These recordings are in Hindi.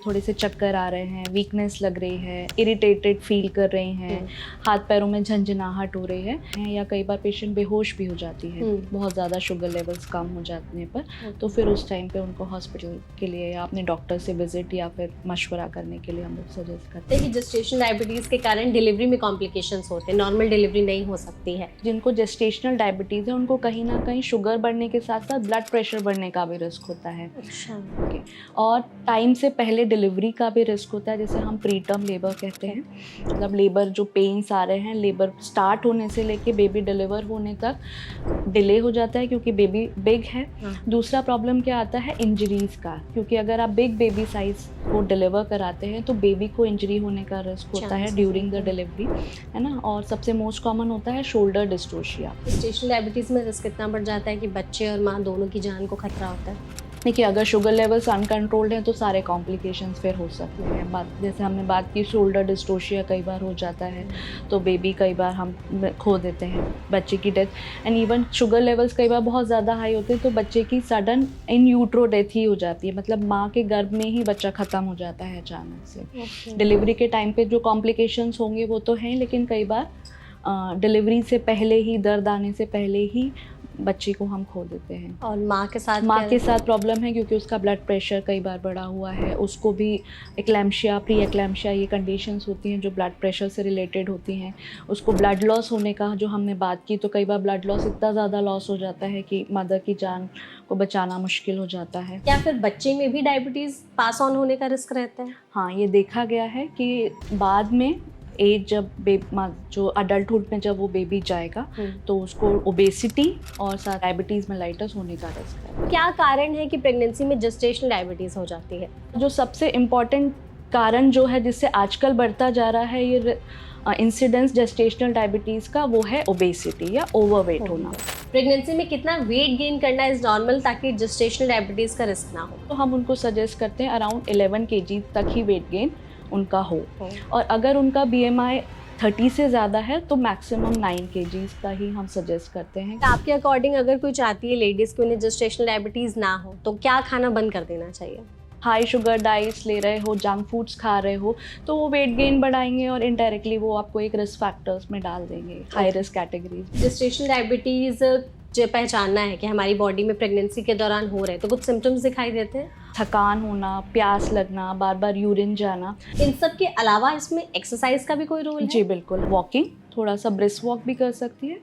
थोड़े से चक्कर आ रहे हैं, वीकनेस लग रही है, इरिटेटेड फील कर रहे हैं, हाथ पैरों में झंझनाहट हो रही है, या कई बार पेशेंट बेहोश भी हो जाती है बहुत ज़्यादा शुगर लेवल्स कम हो जाने पर, तो फिर उस टाइम पे उनको हॉस्पिटल के लिए या अपने डॉक्टर से विजिट या फिर मशवरा करने के लिए हम लोग सजेस्ट करते हैं। कि जेस्टेशनल डायबिटीज़ के कारण डिलीवरी में कॉम्प्लिकेशंस होते हैं, नॉर्मल डिलीवरी नहीं हो सकती है। जिनको जेस्टेशनल डायबिटीज़ है उनको कहीं ना कहीं शुगर बढ़ने के साथ साथ ब्लड प्रेशर बढ़ने का भी रिस्क होता है। अच्छा। ओके। और टाइम से पहले डिलीवरी का भी रिस्क होता है, जैसे हम प्री टर्म लेबर कहते हैं, मतलब लेबर जो पेन्स आ रहे हैं, लेबर स्टार्ट होने से लेके बेबी डिलीवर होने तक डिले हो जाता है क्योंकि बेबी बिग है। दूसरा प्रॉब्लम क्या आता है, इंजरीज का, क्योंकि अगर आप बिग बेबी साइज को डिलीवर कराते हैं तो बेबी को इंजरी होने का रिस्क होता है ड्यूरिंग द डिलीवरी, है ना। और सबसे मोस्ट कॉमन होता है शोल्डर डिस्टोशिया। जेस्टेशनल डायबिटीज़ में रिस्क इतना बढ़ जाता है कि बच्चे और माँ दोनों की जान को खतरा होता है। देखिए, अगर शुगर लेवल्स अनकंट्रोल्ड हैं तो सारे कॉम्प्लिकेशंस फिर हो सकते हैं। जैसे हमने बात की, शोल्डर डिस्टोशिया कई बार हो जाता है तो बेबी कई बार हम खो देते हैं, बच्चे की death. And even sugar levels कई बार बहुत ज़्यादा हाई होते हैं तो बच्चे की सडन इन यूट्रो डेथ ही हो जाती है, मतलब माँ के गर्भ में ही बच्चा ख़त्म हो जाता है अचानक से। डिलीवरी के टाइम पे जो कॉम्प्लिकेशंस होंगे वो तो हैं, लेकिन कई बार डिलीवरी से पहले ही, दर्द आने से पहले ही बच्चे को हम खो देते हैं। और माँ के साथ प्रॉब्लम है क्योंकि उसका ब्लड प्रेशर कई बार बढ़ा हुआ है, उसको भी एक्लैम्शिया, प्री एक्लैम्शिया, ये कंडीशंस होती हैं जो ब्लड प्रेशर से रिलेटेड होती हैं। उसको ब्लड लॉस होने का जो हमने बात की, तो कई बार ब्लड लॉस इतना ज़्यादा लॉस हो जाता है कि मदर की जान को बचाना मुश्किल हो जाता है। क्या फिर बच्चे में भी डायबिटीज़ पास ऑन होने का रिस्क रहता है? हाँ, ये देखा गया है कि बाद में एज जब जो अडल्टहुड में जब वो बेबी जाएगा तो उसको ओबेसिटी और साथ डायबिटीज़ मेलाइटस होने का रिस्क है। क्या कारण है कि प्रेगनेंसी में जेस्टेशनल डायबिटीज़ हो जाती है? जो सबसे इम्पॉर्टेंट कारण जो है जिससे आजकल बढ़ता जा रहा है ये इंसिडेंस जेस्टेशनल डायबिटीज़ का, वो है ओबेसिटी या ओवरवेट होना। प्रेगनेंसी में कितना वेट गेन करना इज नॉर्मल ताकि जेस्टेशनल डायबिटीज़ का रिस्क ना हो? तो हम उनको सजेस्ट करते हैं अराउंड 11 kg तक ही वेट गेन उनका हो, और अगर उनका BMI 30 से ज़्यादा है तो मैक्सिमम 9 kg का ही हम सजेस्ट करते हैं। आपके अकॉर्डिंग अगर कोई चाहती है लेडीज़ की उन्हें जेस्टेशनल डायबिटीज़ ना हो तो क्या खाना बंद कर देना चाहिए? हाई शुगर डाइट्स ले रहे हो, जंक फूड्स खा रहे हो, तो वो वेट गेन बढ़ाएंगे और इनडायरेक्टली वो आपको एक रिस्क फैक्टर्स में डाल देंगे, high risk categories. Gestational diabetes जो पहचानना है कि हमारी बॉडी में प्रेगनेंसी के दौरान हो रहे हैं तो कुछ सिम्टम्स दिखाई देते हैं? थकान होना, प्यास लगना, बार बार यूरिन जाना। इन सब के अलावा इसमें एक्सरसाइज का भी कोई रोल है? जी बिल्कुल, वॉकिंग, थोड़ा सा ब्रिस्क वॉक भी कर सकती है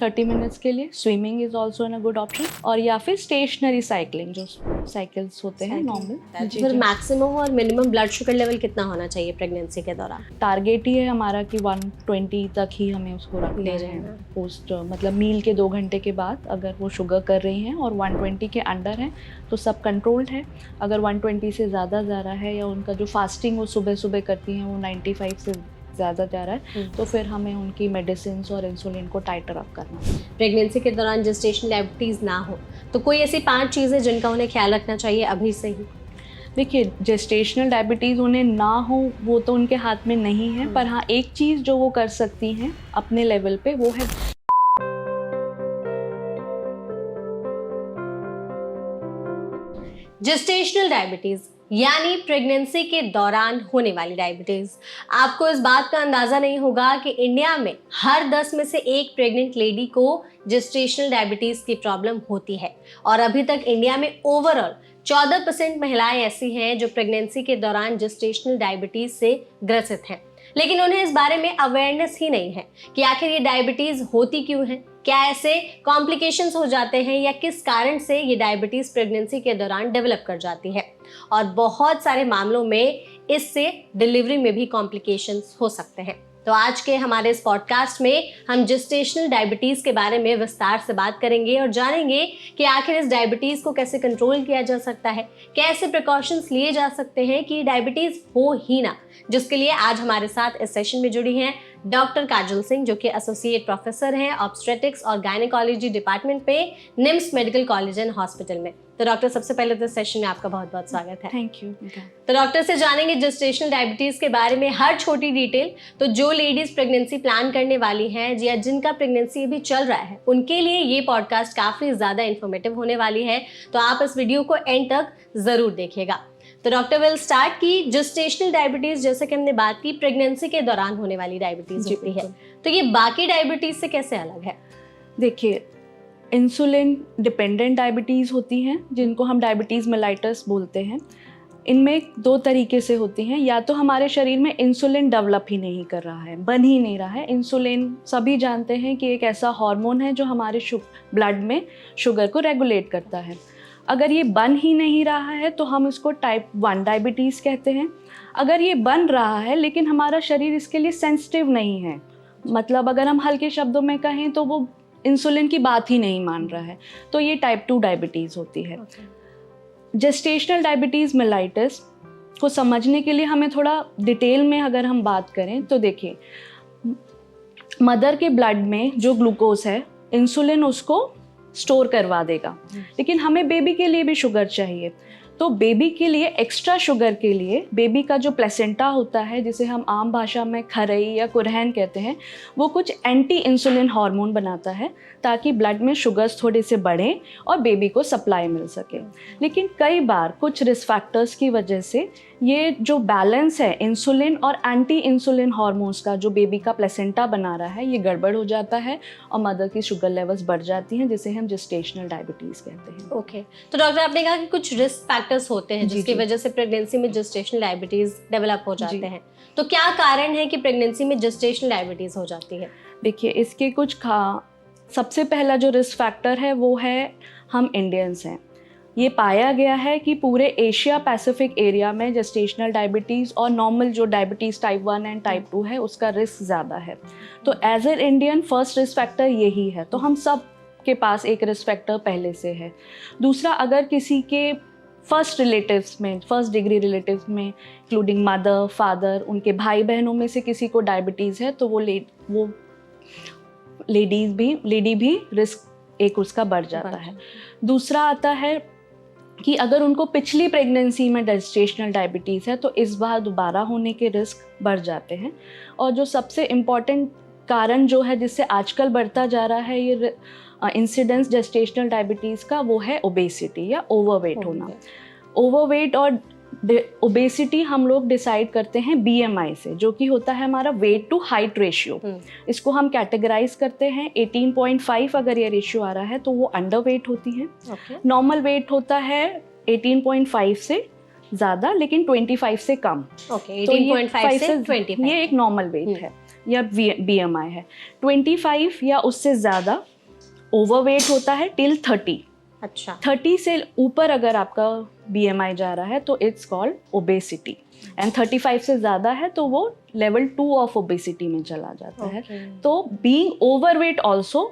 30 मिनट्स के लिए। Swimming is also an a good option, और या फिर स्टेशनरी साइकिलिंग, जो साइकिल्स होते हैं नॉर्मल। फिर मैक्सिमम और मिनिमम ब्लड शुगर लेवल कितना होना चाहिए प्रेगनेंसी के दौरान? टारगेट ही है हमारा कि 120 तक ही हमें उसको रखना है पोस्ट, मतलब मील के 2 घंटे के बाद। अगर वो शुगर कर रही हैं और 120 के अंडर है तो सब कंट्रोल्ड है। अगर 120 से ज़्यादा जा रहा है या उनका जो फास्टिंग वो सुबह सुबह करती हैं वो 95 से ज़्यादा जा रहा है तो फिर हमें उनकी मेडिसिन और इंसुलिन को टाइटर अप करना है। प्रेगनेंसी के दौरान जेस्टेशनल डायबिटीज़ ना हो तो कोई ऐसी 5 चीज़ें जिनका उन्हें ख्याल रखना चाहिए अभी से ही? देखिए, जेस्टेशनल डायबिटीज़ उन्हें ना हो वो तो उनके हाथ में नहीं है, पर हाँ एक चीज़ जो वो कर सकती हैं अपने लेवल पे वो है जेस्टेशनल डायबिटीज़ यानी प्रेगनेंसी के दौरान होने वाली डायबिटीज़। आपको इस बात का अंदाज़ा नहीं होगा कि इंडिया में हर 10 में से एक प्रेग्नेंट लेडी को जेस्टेशनल डायबिटीज़ की प्रॉब्लम होती है, और अभी तक इंडिया में ओवरऑल 14% महिलाएं ऐसी हैं जो प्रेगनेंसी के दौरान जेस्टेशनल डायबिटीज़ से ग्रसित हैं, लेकिन उन्हें इस बारे में अवेयरनेस ही नहीं है कि आखिर ये डायबिटीज़ होती क्यों है, क्या ऐसे कॉम्प्लिकेशंस हो जाते हैं या किस कारण से ये डायबिटीज़ प्रेगनेंसी के दौरान डेवलप कर जाती है। और बहुत सारे मामलों में इससे डिलीवरी में भी कॉम्प्लिकेशंस हो सकते हैं। तो आज के हमारे इस पॉडकास्ट में हम जेस्टेशनल डायबिटीज़ के बारे में विस्तार से बात करेंगे और जानेंगे कि आखिर इस डायबिटीज़ को कैसे कंट्रोल किया जा सकता है, कैसे प्रिकॉशंस लिए जा सकते हैं कि डायबिटीज़ हो ही ना। जिसके लिए आज हमारे साथ इस सेशन में जुड़ी हैं डॉक्टर काजल सिंह, जो कि एसोसिएट प्रोफेसर हैं ऑब्स्टेट्रिक्स और गायनेकोलॉजी डिपार्टमेंट पे NIMS medical college and hospital में। तो डॉक्टर, सबसे पहले तो सेशन में आपका बहुत बहुत स्वागत है। Thank you. तो डॉक्टर से जानेंगे जेस्टेशनल डायबिटीज़ के बारे में हर छोटी डिटेल। तो जो लेडीज प्रेगनेंसी प्लान करने वाली हैं या जिनका प्रेगनेंसी अभी चल रहा है, उनके लिए ये पॉडकास्ट काफ़ी ज़्यादा इन्फॉर्मेटिव होने वाली है, तो आप इस वीडियो को एंड तक ज़रूर देखिएगा। तो डॉक्टर विल स्टार्ट की जेस्टेशनल डायबिटीज, जैसे कि हमने बात की प्रेगनेंसी के दौरान होने वाली डायबिटीज होती है, तो ये बाकी डायबिटीज से कैसे अलग है? देखिए, इंसुलिन डिपेंडेंट डायबिटीज़ होती हैं जिनको हम डायबिटीज़ मेलाइटस बोलते हैं। इनमें दो तरीके से होती हैं, या तो हमारे शरीर में इंसुलिन डेवलप ही नहीं कर रहा है, बन ही नहीं रहा है। इंसुलिन सभी जानते हैं कि एक ऐसा हार्मोन है जो हमारे ब्लड में शुगर को रेगुलेट करता है। अगर ये बन ही नहीं रहा है तो हम इसको टाइप 1 डायबिटीज़ कहते हैं। अगर ये बन रहा है लेकिन हमारा शरीर इसके लिए सेंसिटिव नहीं है, मतलब अगर हम हल्के शब्दों में कहें तो वो इंसुलिन की बात ही नहीं मान रहा है, तो ये टाइप 2 डायबिटीज़ होती है। जेस्टेशनल डायबिटीज़ मेलाइटस को समझने के लिए हमें थोड़ा डिटेल में अगर हम बात करें तो देखिए, मदर के ब्लड में जो ग्लूकोज है, इंसुलिन उसको स्टोर करवा देगा, लेकिन हमें बेबी के लिए भी शुगर चाहिए। तो बेबी के लिए एक्स्ट्रा शुगर के लिए बेबी का जो प्लेसेंटा होता है, जिसे हम आम भाषा में खरई या कुरहन कहते हैं, वो कुछ एंटी इंसुलिन हार्मोन बनाता है ताकि ब्लड में शुगर्स थोड़े से बढ़ें और बेबी को सप्लाई मिल सके। लेकिन कई बार कुछ रिस्क फैक्टर्स की वजह से ये जो बैलेंस है इंसुलिन और एंटी इंसुलिन हार्मोन्स का, जो बेबी का प्लेसेंटा बना रहा है, ये गड़बड़ हो जाता है और मदर की शुगर लेवल्स बढ़ जाती हैं, जिसे हम जेस्टेशनल डायबिटीज़ कहते हैं। ओके, तो डॉक्टर आपने कहा कि कुछ रिस्क फैक्टर्स होते हैं जिसकी वजह से प्रेगनेंसी में जेस्टेशनल डायबिटीज डेवलप हो जाते हैं, तो क्या कारण है कि प्रेगनेंसी में जेस्टेशनल डायबिटीज हो जाती है? देखिए, इसके कुछ सबसे पहला जो रिस्क फैक्टर है वो है हम इंडियंस हैं। ये पाया गया है कि पूरे एशिया पैसिफिक एरिया में जेस्टेशनल डायबिटीज़ और नॉर्मल जो डायबिटीज़ टाइप 1 एंड टाइप 2 है उसका रिस्क ज़्यादा है। तो as a Indian first risk factor यही है, तो हम सब के पास एक रिस्क फैक्टर पहले से है। दूसरा, अगर किसी के फर्स्ट रिलेटिव्स में, फर्स्ट डिग्री रिलेटिव्स में इंक्लूडिंग मदर, फादर, उनके भाई बहनों में से किसी को डायबिटीज़ है तो वो लेडी भी रिस्क एक उसका बढ़ जाता है। दूसरा आता है कि अगर उनको पिछली प्रेगनेंसी में जेस्टेशनल डायबिटीज़ है तो इस बार दोबारा होने के रिस्क बढ़ जाते हैं। और जो सबसे इम्पॉर्टेंट कारण जो है जिससे आजकल बढ़ता जा रहा है ये इंसिडेंस जेस्टेशनल डायबिटीज़ का, वो है ओबेसिटी या ओवरवेट होना। ओवरवेट और ओबेसिटी हम लोग डिसाइड करते हैं BMI से, जो कि होता है हमारा वेट टू हाइट रेशियो। इसको हम कैटेगराइज करते हैं 18.5 अगर ये रेशियो आ रहा है तो वो अंडर वेट होती है। नॉर्मल वेट होता है 18.5 से ज़्यादा लेकिन 25 से कम। तो 18.5 से 25 ये एक नॉर्मल वेट है या BMI है। 25 या उससे ज़्यादा ओवरवेट होता है टिल 30। अच्छा, 30 से ऊपर अगर आपका BMI जा रहा है तो इट्स कॉल्ड ओबेसिटी, एंड 35 से ज़्यादा है तो वो लेवल 2 ऑफ ओबेसिटी में चला जाता है। तो बीइंग ओवरवेट ऑल्सो,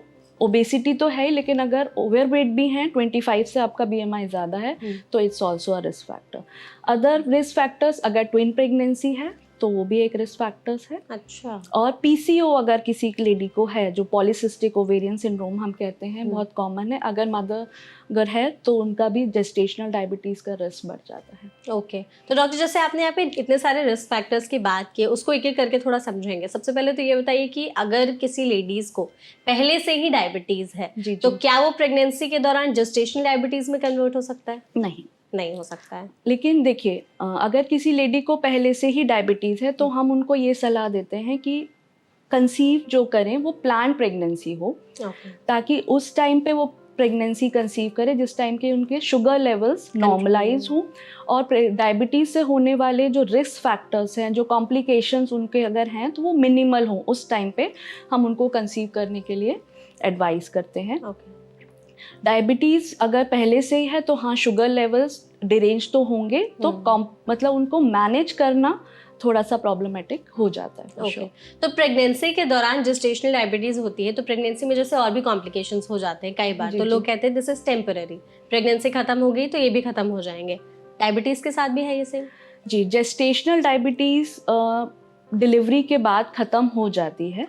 ओबेसिटी तो है ही, लेकिन अगर ओवरवेट भी हैं, 25 से आपका BMI ज़्यादा है तो it's also a risk factor. Other risk factors, अगर ट्विन प्रेगनेंसी है तो वो भी एक रिस्क फैक्टर्स है। अच्छा, और PCO अगर किसी लेडी को है, जो पॉलीसिस्टिक ओवेरियन सिंड्रोम हम कहते हैं, बहुत कॉमन है, अगर मदर अगर है तो उनका भी जेस्टेशनल डायबिटीज़ का रिस्क बढ़ जाता है। ओके, तो डॉक्टर जैसे आपने यहाँ पे इतने सारे रिस्क फैक्टर्स की बात की, उसको एक एक करके थोड़ा समझेंगे। सबसे पहले तो ये बताइए कि अगर किसी लेडीज़ को पहले से ही डायबिटीज़ है तो क्या वो प्रेगनेंसी के दौरान जेस्टेशनल डायबिटीज़ में कन्वर्ट हो सकता है? नहीं हो सकता है। लेकिन देखिए, अगर किसी लेडी को पहले से ही डायबिटीज़ है तो हम उनको ये सलाह देते हैं कि कंसीव जो करें वो प्लान प्रेगनेंसी हो, ताकि उस टाइम पे वो प्रेगनेंसी कंसीव करे जिस टाइम के उनके शुगर लेवल्स नॉर्मलाइज हों और डायबिटीज़ से होने वाले जो रिस्क फैक्टर्स हैं, जो कॉम्प्लिकेशंस उनके अगर हैं तो वो मिनिमल हों। उस टाइम पे हम उनको कंसीव करने के लिए एडवाइस करते हैं। डायबिटीज़ अगर पहले से ही है तो हाँ, शुगर लेवल्स डिरेंज तो होंगे, तो मतलब उनको मैनेज करना थोड़ा सा प्रॉब्लमेटिक हो जाता है। तो प्रेगनेंसी के दौरान जेस्टेशनल डायबिटीज होती है तो प्रेगनेंसी में जैसे और भी कॉम्प्लिकेशंस हो जाते हैं कई बार, तो लोग कहते हैं दिस इज टेम्पररी, प्रेगनेंसी खत्म हो गई तो ये भी खत्म हो जाएंगे। डायबिटीज के साथ भी है ये सेम? जी, जेस्टेशनल डायबिटीज डिलीवरी के बाद खत्म हो जाती है।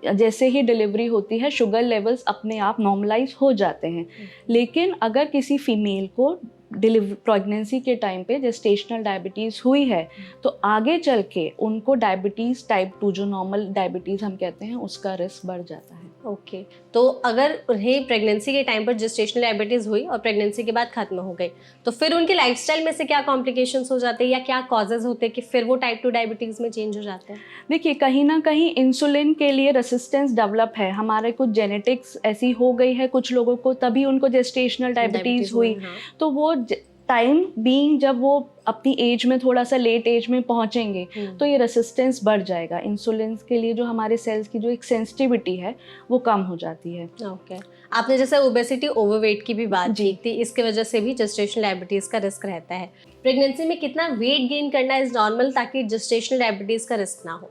जैसे ही डिलीवरी होती है शुगर लेवल्स अपने आप नॉर्मलाइज हो जाते हैं। लेकिन अगर किसी फीमेल को प्रेगनेंसी के टाइम पे जेस्टेशनल डायबिटीज़ हुई है तो आगे चल के उनको डायबिटीज़ टाइप 2 जो नॉर्मल डायबिटीज़ हम कहते हैं उसका रिस्क बढ़ जाता है। ओके, तो अगर उन्हें प्रेगनेंसी के टाइम पर जेस्टेशनल डायबिटीज हुई और प्रेगनेंसी के बाद खत्म हो गई, तो फिर उनके लाइफस्टाइल में से क्या कॉम्प्लिकेशंस हो जाते हैं या क्या कॉजेज होते हैं कि फिर वो टाइप 2 डायबिटीज में चेंज हो जाते हैं? देखिए, कहीं ना कहीं इंसुलिन के लिए रेसिस्टेंस डेवलप है, हमारे कुछ जेनेटिक्स ऐसी हो गई है कुछ लोगों को, तभी उनको जेस्टेशनल डायबिटीज़ हुई। हाँ। तो वो टाइम बीइंग जब वो अपनी एज में थोड़ा सा लेट एज में पहुंचेंगे तो ये रेसिस्टेंस बढ़ जाएगा। इंसुलिन के लिए जो हमारे सेल्स की जो एक सेंसिटिविटी है वो कम हो जाती है। ओके, आपने जैसे ओबेसिटी ओवरवेट की भी बात जी। की थी, इसके वजह से भी जेस्टेशनल डायबिटीज का रिस्क रहता है। प्रेगनेंसी में कितना वेट गेन करना इज नॉर्मल ताकि जेस्टेशनल डायबिटीज का रिस्क ना हो?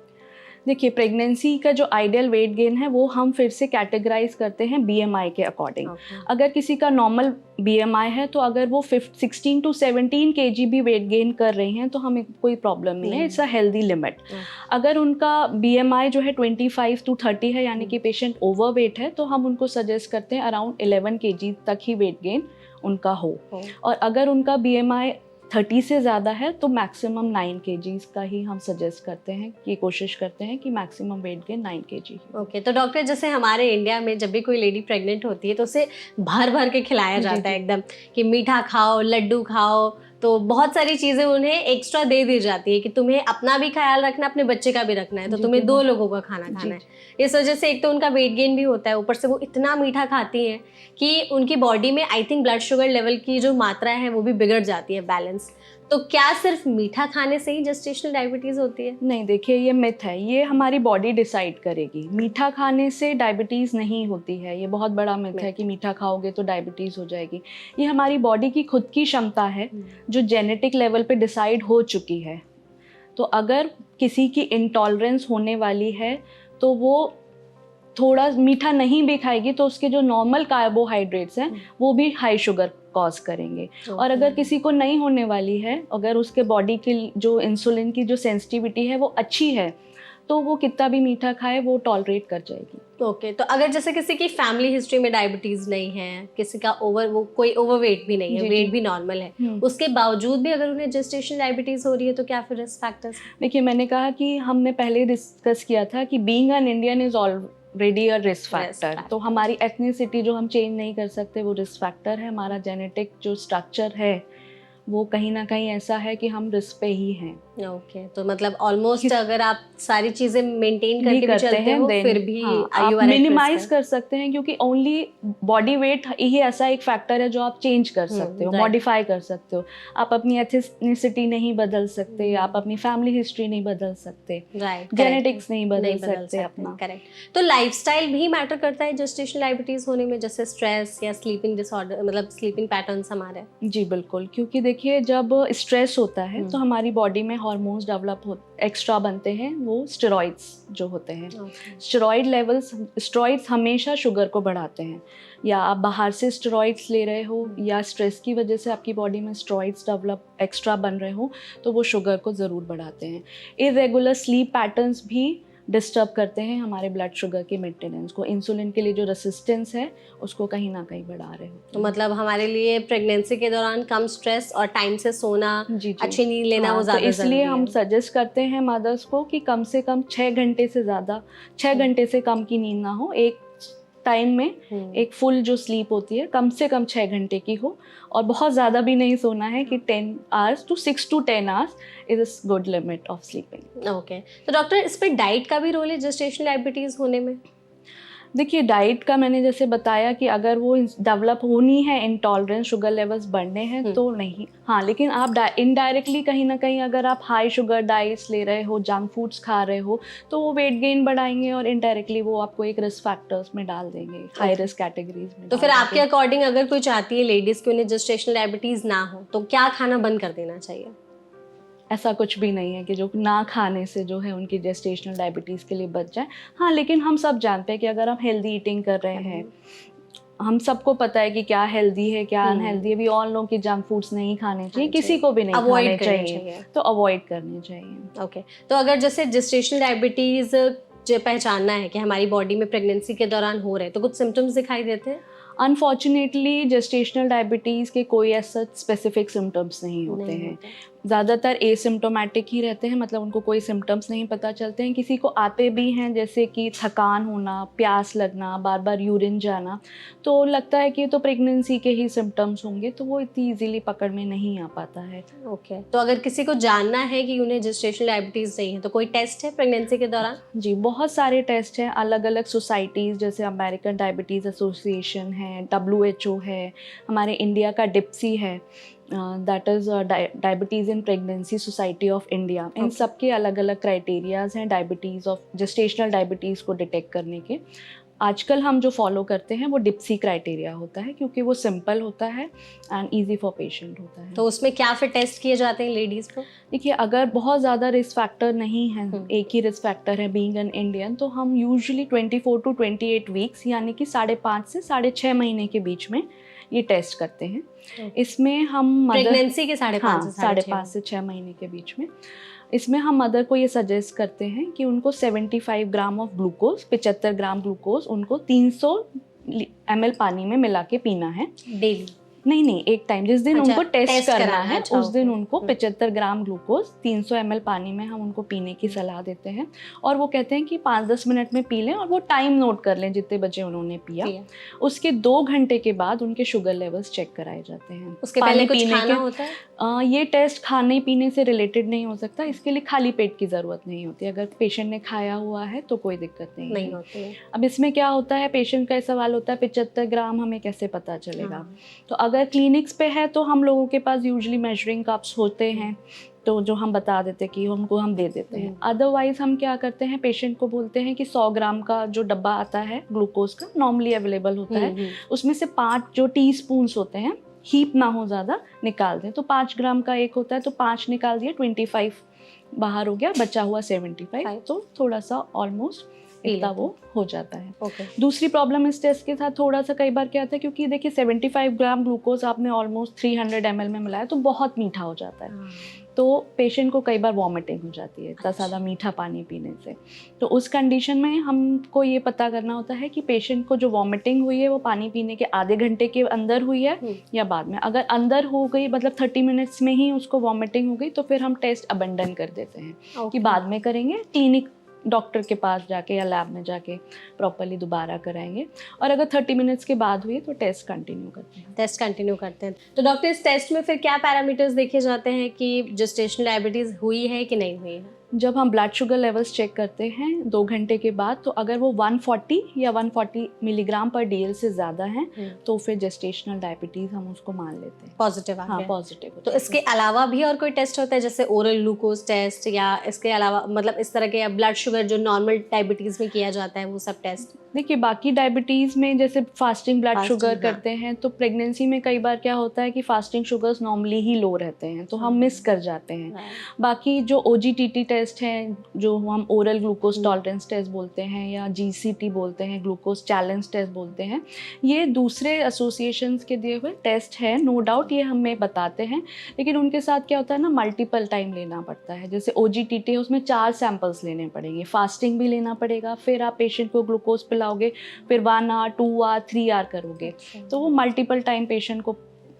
देखिए, प्रेगनेंसी का जो आइडियल वेट गेन है वो हम फिर से कैटेगराइज करते हैं बीएमआई के अकॉर्डिंग। अगर किसी का नॉर्मल बीएमआई है तो अगर वो 16 टू 17 केजी भी वेट गेन कर रहे हैं तो हमें कोई प्रॉब्लम नहीं है, इट्स अ हेल्दी लिमिट। अगर उनका बीएमआई जो है 25 टू 30 है, यानी कि पेशेंट ओवरवेट है, तो हम उनको सजेस्ट करते हैं अराउंड 11 केजी तक ही वेट गेन उनका हो। और अगर उनका बीएमआई 30 से ज़्यादा है तो मैक्सिमम 9 केजीज का ही हम सजेस्ट करते हैं, कि कोशिश करते हैं कि maximum weight gain 9 KG. Okay, तो डॉक्टर जैसे हमारे इंडिया में जब भी कोई लेडी प्रेग्नेंट होती है तो उसे भर भर के खिलाया जाता है एकदम, कि मीठा खाओ, लड्डू खाओ, तो बहुत सारी चीज़ें उन्हें एक्स्ट्रा दे दी जाती है कि तुम्हें अपना भी ख्याल रखना, अपने बच्चे का भी रखना है, तो तुम्हें 2 लोगों का खाना खाना है। इस वजह से एक तो उनका वेट गेन भी होता है, ऊपर से वो इतना मीठा खाती हैं कि उनकी बॉडी में I think blood sugar level की जो मात्रा है वो भी बिगड़ जाती है, बैलेंस। तो क्या सिर्फ मीठा खाने से ही जेस्टेशनल डायबिटीज़ होती है? नहीं, देखिए ये मिथ है, ये हमारी बॉडी डिसाइड करेगी। मीठा खाने से डायबिटीज़ नहीं होती है, ये बहुत बड़ा मिथ है कि मीठा खाओगे तो डायबिटीज़ हो जाएगी। ये हमारी बॉडी की खुद की क्षमता है जो जेनेटिक लेवल पे डिसाइड हो चुकी है। तो अगर किसी की इंटॉलरेंस होने वाली है तो वो थोड़ा मीठा नहीं भी खाएगी तो उसके जो नॉर्मल कार्बोहाइड्रेट्स हैं वो भी हाई शुगर कॉज करेंगे। और अगर किसी को नहीं होने वाली है, अगर उसके बॉडी की जो इंसुलिन की जो सेंसिटिविटी है वो अच्छी है, तो वो कितना भी मीठा खाए वो टॉलरेट कर जाएगी। ओके, तो अगर जैसे किसी की फैमिली हिस्ट्री में डायबिटीज नहीं है, किसी का कोई ओवरवेट भी नहीं है, वेट भी नॉर्मल है, उसके बावजूद भी अगर उन्हें जेस्टेशनल डायबिटीज हो रही है तो क्या फिर रिस्क फैक्टर्स? देखिए, मैंने कहा कि हमने पहले डिस्कस किया था कि being an Indian is already a risk factor. तो हमारी एथनिसिटी जो हम चेंज नहीं कर सकते वो रिस्क फैक्टर है। हमारा जेनेटिक जो स्ट्रक्चर है वो कहीं ना कहीं ऐसा है कि हम रिस्क पे ही हैं। ओके, तो मतलब ऑलमोस्ट अगर आप सारी चीजें मेंटेन करके भी चलते हैं फिर भी आप मिनिमाइज कर सकते हैं, क्योंकि ओनली बॉडी वेट ही ऐसा एक फैक्टर है जो आप चेंज कर सकते हो, मॉडिफाई कर सकते हो। आप अपनी एथनिसिटी नहीं बदल सकते, आप अपनी फैमिली हिस्ट्री नहीं बदल सकते, जेनेटिक्स नहीं बदल सकते अपना। करेक्ट। तो लाइफस्टाइल भी मैटर करता है जेस्टेशनल डायबिटीज होने में, जैसे स्ट्रेस या स्लीपिंग डिसऑर्डर, मतलब स्लीपिंग पैटर्न्स हमारे? जी बिल्कुल, क्योंकि देखिए जब स्ट्रेस होता है तो हमारी बॉडी में हार्मोन्स डेवलप एक्स्ट्रा बनते हैं, वो स्टेरॉइड्स जो होते हैं। स्टेरॉइड लेवल्स, स्टेरॉइड्स हमेशा शुगर को बढ़ाते हैं। या आप बाहर से स्टेरॉइड्स ले रहे हो या स्ट्रेस की वजह से आपकी बॉडी में स्टेरॉइड्स डेवलप एक्स्ट्रा बन रहे हो तो वो शुगर को ज़रूर बढ़ाते हैं। इरेगुलर स्लीप पैटर्न्स भी डिस्टर्ब करते हैं हमारे ब्लड शुगर के मेंटेनेंस को। इंसुलिन के लिए जो रेसिस्टेंस है उसको कहीं ना कहीं बढ़ा रहे हो। तो मतलब हमारे लिए प्रेगनेंसी के दौरान कम स्ट्रेस और टाइम से सोना, अच्छी नींद लेना वो ज़्यादा, तो इसलिए हम सजेस्ट करते हैं मदर्स को कि कम से कम 6 घंटे से ज़्यादा, 6 घंटे से कम की नींद ना हो। एक टाइम में एक फुल जो स्लीप होती है कम से कम 6 घंटे की हो, और बहुत ज़्यादा भी नहीं सोना है कि 10 hours to 6 to 10 hours is a good limit of sleeping. Okay, तो डॉक्टर इस पर डाइट का भी रोल है जेस्टेशनल डायबिटीज़ होने में? देखिए, डाइट का मैंने जैसे बताया कि अगर वो डेवलप होनी है, इंटॉलरेंस, शुगर लेवल्स बढ़ने हैं तो नहीं। हाँ, लेकिन आप इनडायरेक्टली कहीं ना कहीं अगर आप हाई शुगर डाइट्स ले रहे हो, जंक फूड्स खा रहे हो, तो वो वेट गेन बढ़ाएंगे और इनडायरेक्टली वो आपको एक रिस्क फैक्टर्स में डाल देंगे, हाई रिस्क कैटेगरीज में। तो फिर आपके अकॉर्डिंग अगर कोई चाहती है लेडीज की उन्हें जेस्टेशनल डायबिटीज ना हो तो क्या खाना बंद कर देना चाहिए? ऐसा कुछ भी नहीं है कि जो ना खाने से जो है उनकी जेस्टेशनल डायबिटीज़ के लिए बच जाए। हाँ, लेकिन हम सब जानते हैं कि अगर हम हेल्दी ईटिंग कर रहे हैं, हम सबको पता है कि क्या हेल्दी है क्या अनहेल्दी है। वी ऑल नो कि जंक फूड्स नहीं खाने चाहिए, किसी को भी नहीं खाने चाहिए, तो अवॉइड करने चाहिए। ओके, तो अगर जैसे जेस्टेशनल डायबिटीज़ पहचानना है कि हमारी बॉडी में प्रेगनेंसी के दौरान हो रहे हैं, तो कुछ सिम्टम्स दिखाई देते हैं? अनफॉर्चुनेटली जेस्टेशनल डायबिटीज़ के कोई ऐसा स्पेसिफिक सिम्टम्स नहीं होते हैं। ज़्यादातर एसिम्प्टोमेटिक ही रहते हैं, मतलब उनको कोई सिम्टम्स नहीं पता चलते हैं। किसी को आते भी हैं, जैसे कि थकान होना, प्यास लगना, बार बार यूरिन जाना, तो लगता है कि ये तो प्रेगनेंसी के ही सिम्टम्स होंगे, तो वो इतनी ईजिली पकड़ में नहीं आ पाता है। ओके, तो अगर किसी को जानना है कि उन्हें जेस्टेशनल डायबिटीज नहीं है तो कोई टेस्ट है प्रेगनेंसी के दौरान? जी, बहुत सारे टेस्ट हैं, अलग अलग सोसाइटीज़, जैसे अमेरिकन डायबिटीज़ एसोसिएशन है, WHO है, हमारे इंडिया का डिप्सी है, that is diabetes in pregnancy society of India. इन सब के अलग अलग क्राइटेरियाज़ हैं डायबिटीज़ ऑफ जेस्टेशनल डायबिटीज़ को डिटेक्ट करने के। आजकल हम जो फॉलो करते हैं वो डिप्सी क्राइटेरिया होता है, क्योंकि वो सिंपल होता है एंड ईजी फॉर पेशेंट होता है। तो उसमें क्या फिर टेस्ट किए जाते हैं लेडीज़ को? देखिए, अगर बहुत ज़्यादा रिस्क फैक्टर नहीं है, एक ही रिस्क फैक्टर है बीइंग एन इंडियन, तो हम यूजुअली 24 to 28 वीक्स यानी कि 5.5 से 6.5 महीने के बीच में ये टेस्ट करते हैं। इसमें हम प्रेगनेंसी के 5.5 से 6 महीने के बीच में इसमें हम मदर को ये सजेस्ट करते हैं कि उनको 75 gram of glucose, 75 gram glucose उनको 300 ml पानी में मिला के पीना है डेली। नहीं, एक टाइम जिस दिन अच्छा, उनको टेस्ट करना है अच्छा, उस दिन ओके। उनको 75 ग्राम ग्लूकोज 300 ml पानी में हम उनको पीने की सलाह देते हैं। और वो कहते हैं कि 5-10 मिनट में पी लें और वो टाइम नोट कर लें जितने बजे उन्होंने पिया। उसके 2 घंटे के बाद उनके शुगर लेवल्स चेक कराए जाते हैं। उसके पहले कुछ खाना होता है? ये टेस्ट खाने पीने से रिलेटेड नहीं हो सकता, इसके लिए खाली पेट की ज़रूरत नहीं होती। अगर पेशेंट ने खाया हुआ है तो कोई दिक्कत नहीं होती है। अब इसमें क्या होता है, पेशेंट का सवाल होता है 75 ग्राम हमें कैसे पता चलेगा। तो अगर क्लिनिक्स पे है तो हम लोगों के पास यूजुअली मेजरिंग कप्स होते हैं, तो जो हम बता देते कि उनको हम दे देते हैं। अदरवाइज हम क्या करते हैं, पेशेंट को बोलते हैं कि 100 ग्राम का जो डब्बा आता है ग्लूकोज का, नॉर्मली अवेलेबल होता है, उसमें से 5 जो टीस्पून्स होते हैं, हीप ना हो ज़्यादा, निकाल दें। तो 5 ग्राम का एक होता है तो 5 निकाल दिया, 25 बाहर हो गया, बचा हुआ 75। तो थोड़ा सा ऑलमोस्ट इतना वो हो जाता है। दूसरी प्रॉब्लम इस टेस्ट के साथ थोड़ा सा कई बार क्या आता है, क्योंकि देखिए 75 ग्राम ग्लूकोज आपने ऑलमोस्ट 300 ml में मिलाया तो बहुत मीठा हो जाता है। तो पेशेंट को कई बार वॉमिटिंग हो जाती है इतना ज़्यादा मीठा पानी पीने से। तो उस कंडीशन में हमको ये पता करना होता है कि पेशेंट को जो वॉमिटिंग हुई है वो पानी पीने के आधे घंटे के अंदर हुई है या बाद में। अगर अंदर हो गई, मतलब 30 मिनट्स में ही उसको वॉमिटिंग हो गई, तो फिर हम टेस्ट अबंडन कर देते हैं कि बाद में करेंगे, क्लिनिक डॉक्टर के पास जाके या लैब में जाके प्रॉपर्ली दोबारा कराएंगे। और अगर 30 मिनट्स के बाद हुई तो टेस्ट कंटिन्यू करते हैं। तो डॉक्टर, इस टेस्ट में फिर क्या पैरामीटर्स देखे जाते हैं कि जेस्टेशनल डायबिटीज हुई है कि नहीं हुई है? जब हम ब्लड शुगर लेवल्स चेक करते हैं 2 घंटे के बाद, तो अगर वो 140 या 140 मिलीग्राम पर DL से ज़्यादा हैं तो फिर जेस्टेशनल डायबिटीज़ हम उसको मान लेते हैं, पॉजिटिव। हाँ, पॉजिटिव। तो इसके अलावा भी और कोई टेस्ट होता है, जैसे ओरल ग्लूकोज टेस्ट, या इसके अलावा मतलब इस तरह के ब्लड शुगर जो नॉर्मल डायबिटीज़ में किया जाता है वो सब टेस्ट? देखिए, बाकी डायबिटीज़ में जैसे फास्टिंग ब्लड शुगर करते हैं, तो प्रेगनेंसी में कई बार क्या होता है कि फास्टिंग शुगर्स नॉर्मली ही लो रहते हैं, तो हम मिस कर जाते हैं। बाकी जो OGTT टेस्ट हैं, जो हम ओरल ग्लूकोज टॉलरेंस टेस्ट बोलते हैं या GCT बोलते हैं, ग्लूकोज चैलेंज टेस्ट बोलते हैं, ये दूसरे एसोसिएशंस के दिए हुए टेस्ट है, नो डाउट ये हमें बताते हैं। लेकिन उनके साथ क्या होता है ना, मल्टीपल टाइम लेना पड़ता है। जैसे OGTT है, उसमें 4 सैंपल्स लेने पड़ेंगे, फास्टिंग भी लेना पड़ेगा, फिर आप पेशेंट को ग्लूकोज पिलाओगे, फिर 1 आवर 2 आवर 3 आवर करोगे, तो वो मल्टीपल टाइम पेशेंट को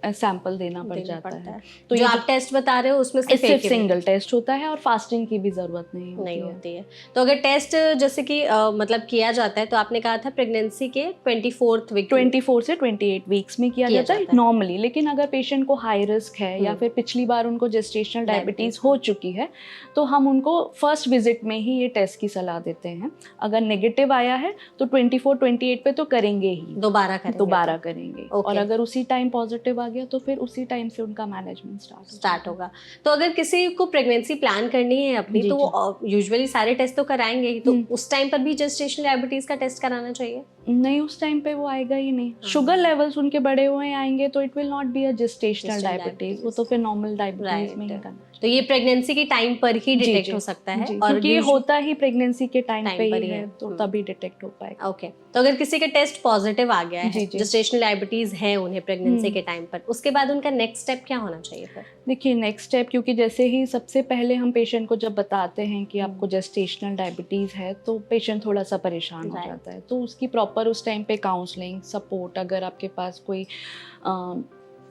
सैंपल देना पड़ जाता है। तो जो आप टेस्ट बता रहे हो उसमें सिर्फ सिंगल टेस्ट होता है और फास्टिंग की भी जरूरत नहीं होती है। तो अगर टेस्ट जैसे कि मतलब किया जाता है, तो आपने कहा था प्रेगनेंसी के 24th वीक, 24 से 28 वीक्स में किया जाता है नॉर्मली। लेकिन अगर पेशेंट को हाई रिस्क है या फिर पिछली बार उनको जेस्टेशनल डायबिटीज हो चुकी है, तो हम उनको फर्स्ट विजिट में ही ये टेस्ट की सलाह देते हैं। अगर नेगेटिव आया है तो 24-28 पे तो करेंगे ही, दोबारा करेंगे। और अगर उसी टाइम पॉजिटिव गया तो फिर उसी टाइम से उनका मैनेजमेंट स्टार्ट होगा। तो अगर किसी को प्रेगनेंसी प्लान करनी है अपनी, तो वो यूजुअली सारे टेस्ट तो कराएंगे ही, तो उस टाइम पर भी जेस्टेशनल डायबिटीज का टेस्ट कराना चाहिए? नहीं, उस टाइम पे वो आएगा ही नहीं। शुगर लेवल्स उनके बढ़े हुए आएंगे तो it will not be a gestational diabetes, वो तो फिर नॉर्मल डायबिटीज में ही करना। तो ये प्रेगनेंसी के टाइम पर ही डिटेक्ट हो सकता है, और ये होता ही प्रेगनेंसी के टाइम पे ही है, तो तभी डिटेक्ट हो पाएगा। ओके, तो अगर किसी का टेस्ट पॉजिटिव आ गया है, जेस्टेशनल डायबिटीज है उन्हें प्रेगनेंसी के टाइम पर, उसके बाद उनका नेक्स्ट स्टेप क्या होना चाहिए फिर? देखिए, नेक्स्ट स्टेप, क्योंकि जैसे ही सबसे पहले हम पेशेंट को जब बताते हैं कि आपको जेस्टेशनल डायबिटीज़ है, तो पेशेंट थोड़ा सा परेशान हो जाता है। तो उसकी प्रॉपर उस टाइम पे काउंसलिंग सपोर्ट, अगर आपके पास कोई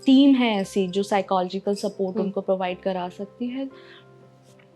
टीम है ऐसी जो साइकोलॉजिकल सपोर्ट उनको प्रोवाइड करा सकती है,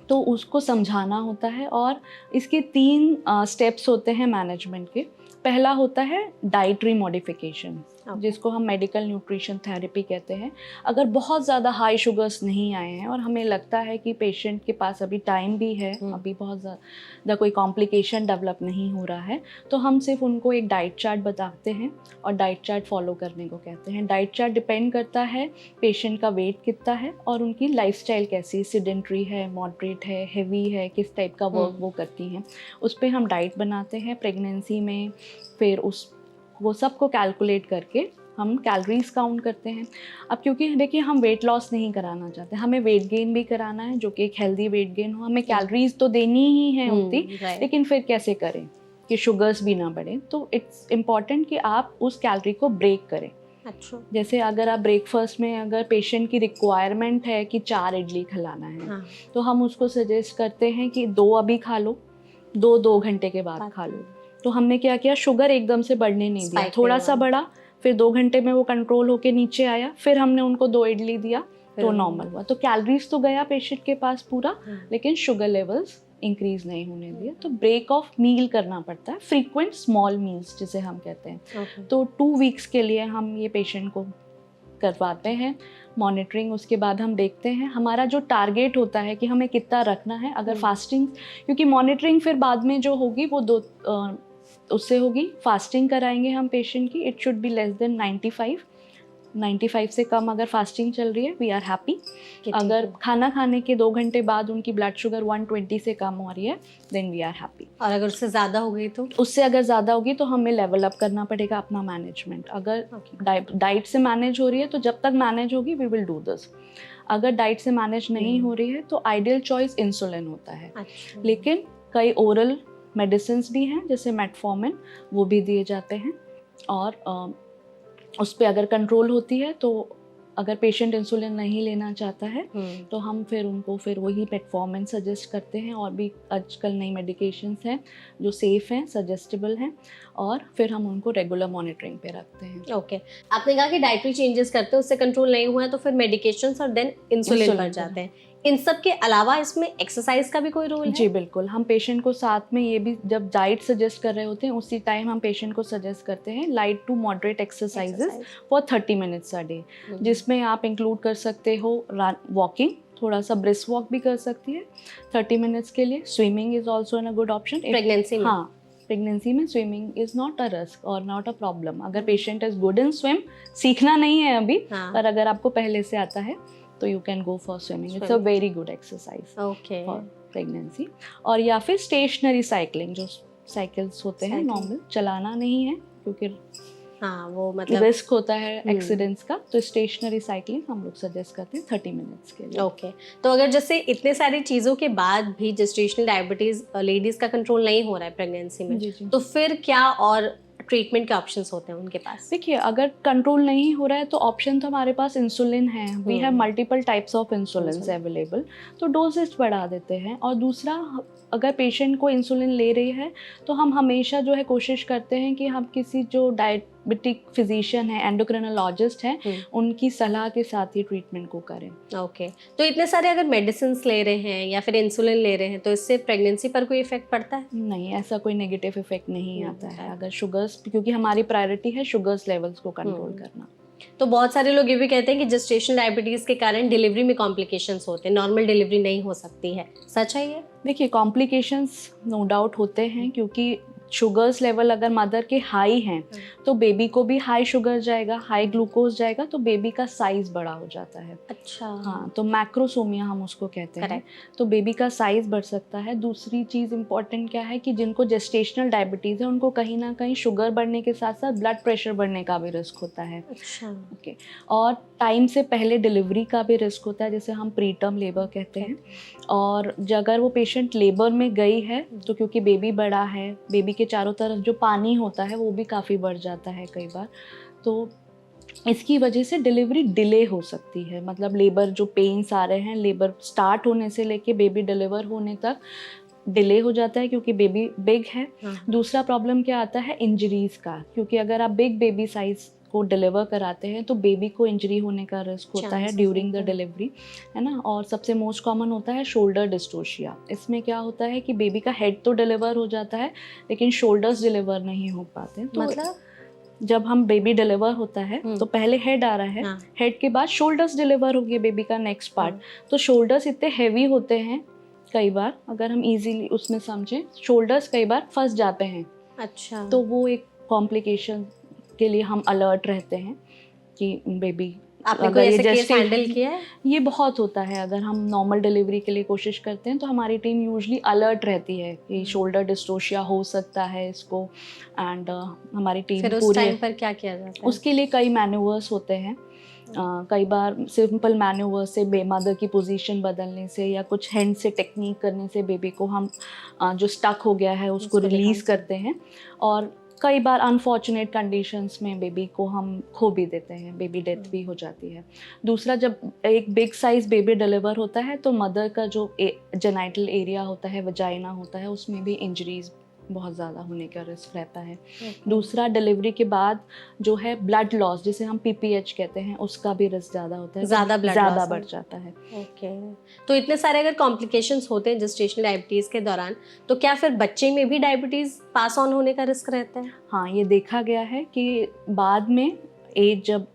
तो उसको समझाना होता है। और इसके 3 स्टेप्स होते हैं मैनेजमेंट के। पहला होता है डाइटरी मॉडिफिकेशन, जिसको हम मेडिकल न्यूट्रिशन थेरेपी कहते हैं। अगर बहुत ज़्यादा हाई शुगर्स नहीं आए हैं और हमें लगता है कि पेशेंट के पास अभी टाइम भी है, अभी बहुत ज़्यादा कोई कॉम्प्लिकेशन डेवलप नहीं हो रहा है, तो हम सिर्फ उनको एक डाइट चार्ट बताते हैं और डाइट चार्ट फॉलो करने को कहते हैं। डाइट चार्ट डिपेंड करता है पेशेंट का वेट कितना है और उनकी लाइफस्टाइल कैसी, सिडेंट्री है, मॉडरेट है, हेवी है, किस टाइप का वर्क वो करती हैं, उस पर हम डाइट बनाते हैं प्रेगनेंसी में। फिर वो सब को कैलकुलेट करके हम कैलोरीज काउंट करते हैं। अब क्योंकि देखिए हम वेट लॉस नहीं कराना चाहते, हमें वेट गेन भी कराना है, जो कि एक हेल्दी वेट गेन हो। हमें कैलोरीज तो देनी ही है उतनी, लेकिन फिर कैसे करें कि शुगर्स भी ना बढ़े। तो इट्स इम्पॉर्टेंट कि आप उस कैलोरी को ब्रेक करें। अच्छा, जैसे अगर आप ब्रेकफास्ट में अगर पेशेंट की रिक्वायरमेंट है कि 4 इडली खिलाना है, तो हम उसको सजेस्ट करते हैं कि 2 अभी खा लो, 2 घंटे के बाद खा लो। तो हमने क्या किया, शुगर एकदम से बढ़ने नहीं दिया, थोड़ा सा बढ़ा, फिर 2 घंटे में वो कंट्रोल होके नीचे आया, फिर हमने उनको 2 इडली दिया तो नॉर्मल हुआ। तो कैलोरीज तो गया पेशेंट के पास पूरा, लेकिन शुगर लेवल्स इंक्रीज नहीं होने दिए। तो ब्रेक ऑफ मील करना पड़ता है, फ्रीक्वेंट स्मॉल मील्स जिसे हम कहते हैं। तो 2 वीक्स के लिए हम ये पेशेंट को करवाते हैं मॉनिटरिंग। उसके बाद हम देखते हैं, हमारा जो टारगेट होता है कि हमें कितना रखना है। अगर फास्टिंग, क्योंकि मॉनिटरिंग फिर बाद में जो होगी वो उससे होगी, फास्टिंग कराएंगे हम पेशेंट की। It should be less than 95 से कम अगर फास्टिंग चल रही है, वी आर हैप्पी। अगर खाना खाने के 2 घंटे बाद उनकी ब्लड शुगर 120 से कम हो रही है, देन वी आर हैप्पी। और अगर उससे ज़्यादा हो गई तो? उससे अगर ज़्यादा होगी तो हमें लेवल अप करना पड़ेगा अपना मैनेजमेंट। अगर डाइट से मैनेज हो रही है तो जब तक मैनेज होगी वी विल डू दिस। अगर डाइट से मैनेज नहीं हो रही है तो आइडियल चॉइस इंसुलिन होता है। अच्छा। लेकिन कई ओरल मेडिसिन भी हैं, जैसे मेटफॉर्मिन, वो भी दिए जाते हैं। और उस पर अगर कंट्रोल होती है, तो अगर पेशेंट इंसुलिन नहीं लेना चाहता है तो हम फिर उनको फिर वही मेटफॉर्मिन सजेस्ट करते हैं। और भी आजकल नई मेडिकेशंस हैं जो सेफ़ हैं, सजेस्टेबल हैं, और फिर हम उनको रेगुलर मॉनिटरिंग पे रखते हैं। ओके, आपने कहा कि डाइटरी चेंजेस करते हैं, उससे कंट्रोल नहीं हुआ है तो फिर मेडिकेशंस और देन इंसुलिन पर जाते हैं। इन सब के अलावा इसमें एक्सरसाइज का भी कोई रोल है? जी बिल्कुल, हम पेशेंट को साथ में ये भी, जब डाइट सजेस्ट कर रहे होते हैं उसी टाइम हम पेशेंट को सजेस्ट करते हैं light to moderate exercises for 30 minutes a day, जिसमें आप इंक्लूड कर सकते हो वॉकिंग, थोड़ा सा ब्रिस्क वॉक भी कर सकती है 30 मिनट्स के लिए। Swimming is also an a good option pregnancy में। हाँ, प्रेगनेंसी में swimming is not a risk और नॉट अ प्रॉब्लम। अगर patient is good in swim, सीखना नहीं है अभी, पर अगर आपको पहले से आता है तो you can go for swimming. It's a very good exercise for pregnancy. और या फिर स्टेशनरी साइकिलिंग, जो साइकिल्स होते हैं नॉर्मल, चलाना नहीं है क्योंकि वो मतलब रिस्क होता है एक्सीडेंट्स का। तो स्टेशनरी साइकिलिंग हम लोग सजेस्ट करते हैं 30 मिनट्स के लिए। ओके, तो अगर जैसे इतने सारी चीज़ों के बाद भी जेस्टेशनल डायबिटीज़ लेडीज़ का कंट्रोल नहीं हो रहा है प्रेगनेंसी में, तो फिर क्या और ट्रीटमेंट के ऑप्शंस होते हैं उनके पास? देखिए, अगर कंट्रोल नहीं हो रहा है तो ऑप्शन तो हमारे पास इंसुलिन है। We have multiple types of insulin available, तो डोजेज बढ़ा देते हैं। और दूसरा, अगर पेशेंट को इंसुलिन ले रही है तो हम हमेशा जो है कोशिश करते हैं कि हम किसी जो डायबिटिक फिजिशियन है, एंडोक्रिनोलॉजिस्ट हैं, उनकी सलाह के साथ ही ट्रीटमेंट को करें। ओके, तो इतने सारे अगर मेडिसिन ले रहे हैं या फिर इंसुलिन ले रहे हैं तो इससे प्रेगनेंसी पर कोई इफेक्ट पड़ता है? नहीं, ऐसा कोई नेगेटिव इफेक्ट नहीं आता है। अगर शुगर्स, क्योंकि हमारी प्रायोरिटी है शुगर्स लेवल्स को कंट्रोल करना। तो बहुत सारे लोग ये भी कहते हैं कि जेस्टेशनल डायबिटीज के कारण डिलीवरी में कॉम्प्लिकेशंस होते हैं, नॉर्मल डिलीवरी नहीं हो सकती है, सच है ये? देखिए, कॉम्प्लिकेशंस नो डाउट होते हैं, क्योंकि शुगर्स लेवल अगर मदर के हाई हैं तो बेबी को भी हाई शुगर जाएगा, हाई ग्लूकोज जाएगा, तो बेबी का साइज बड़ा हो जाता है। अच्छा। हाँ, तो मैक्रोसोमिया हम उसको कहते हैं। तो बेबी का साइज बढ़ सकता है। दूसरी चीज़ इंपॉर्टेंट क्या है कि जिनको जेस्टेशनल डायबिटीज़ है उनको कहीं ना कहीं शुगर बढ़ने के साथ साथ ब्लड प्रेशर बढ़ने का भी रिस्क होता है। अच्छा। ओके। और टाइम से पहले डिलीवरी का भी रिस्क होता है, जैसे हम प्रीटर्म लेबर कहते हैं। और अगर वो पेशेंट लेबर में गई है तो क्योंकि बेबी बड़ा है, बेबी के चारों तरफ जो पानी होता है वो भी काफ़ी बढ़ जाता है कई बार, तो इसकी वजह से डिलीवरी डिले हो सकती है। मतलब लेबर जो पेन्स आ रहे हैं, लेबर स्टार्ट होने से लेके बेबी डिलीवर होने तक डिले हो जाता है क्योंकि बेबी बिग है। दूसरा प्रॉब्लम क्या आता है, इंजरीज का, क्योंकि अगर आप बिग बेबी साइज को डिलीवर कराते हैं तो बेबी को इंजरी होने का रिस्क होता है Chances ड्यूरिंग द होते हैं। डिलीवरी, है ना। और सबसे मोस्ट कॉमन होता है शोल्डर डिस्टोशिया। इसमें क्या होता है कि बेबी का हेड तो डिलीवर हो जाता है लेकिन शोल्डर्स डिलीवर नहीं हो पाते। तो मतलब जब हम बेबी डिलीवर होता है तो पहले हेड आ रहा है, हाँ। हेड के बाद शोल्डर्स डिलीवर हो गए बेबी का नेक्स्ट पार्ट। तो शोल्डर्स इतने हैवी होते हैं कई बार, अगर हम इजीली उसमें समझें, शोल्डर्स कई बार फंस जाते हैं। अच्छा। तो वो एक कॉम्प्लिकेशन के लिए हम अलर्ट रहते हैं कि बेबी आपने कोई ऐसे केस हैंडल किया है? ये बहुत होता है। अगर हम नॉर्मल डिलीवरी के लिए कोशिश करते हैं तो हमारी टीम यूजुअली अलर्ट रहती है कि शोल्डर डिस्टोशिया हो सकता है इसको, एंड हमारी टीम फिर उस पूरी टाइम पर क्या किया जाता है? उसके लिए कई मैन्यूवर्स होते हैं। कई बार सिंपल मैन्यूवर से मदर की पोजीशन बदलने से या कुछ हैंड से टेक्निक करने से बेबी को हम जो स्टक हो गया है उसको रिलीज़ करते हैं। और कई बार अनफॉर्चुनेट कंडीशंस में बेबी को हम खो भी देते हैं, बेबी डेथ भी हो जाती है। दूसरा, जब एक बिग साइज बेबी डिलीवर होता है तो मदर का जो जेनाइटल एरिया होता है, वजाइना होता है, उसमें भी इंजरीज बहुत ज़्यादा होने का रिस्क रहता है। दूसरा, डिलीवरी के बाद जो है ब्लड लॉस, जिसे हम PPH कहते हैं, उसका भी रिस्क ज़्यादा होता है, ज़्यादा बढ़ जाता है। ओके। तो इतने सारे अगर कॉम्प्लिकेशंस होते हैं जेस्टेशनल डायबिटीज़ के दौरान, तो क्या फिर बच्चे में भी डायबिटीज़ पास ऑन होने का रिस्क रहता है? हाँ, ये देखा गया है कि बाद में एज जब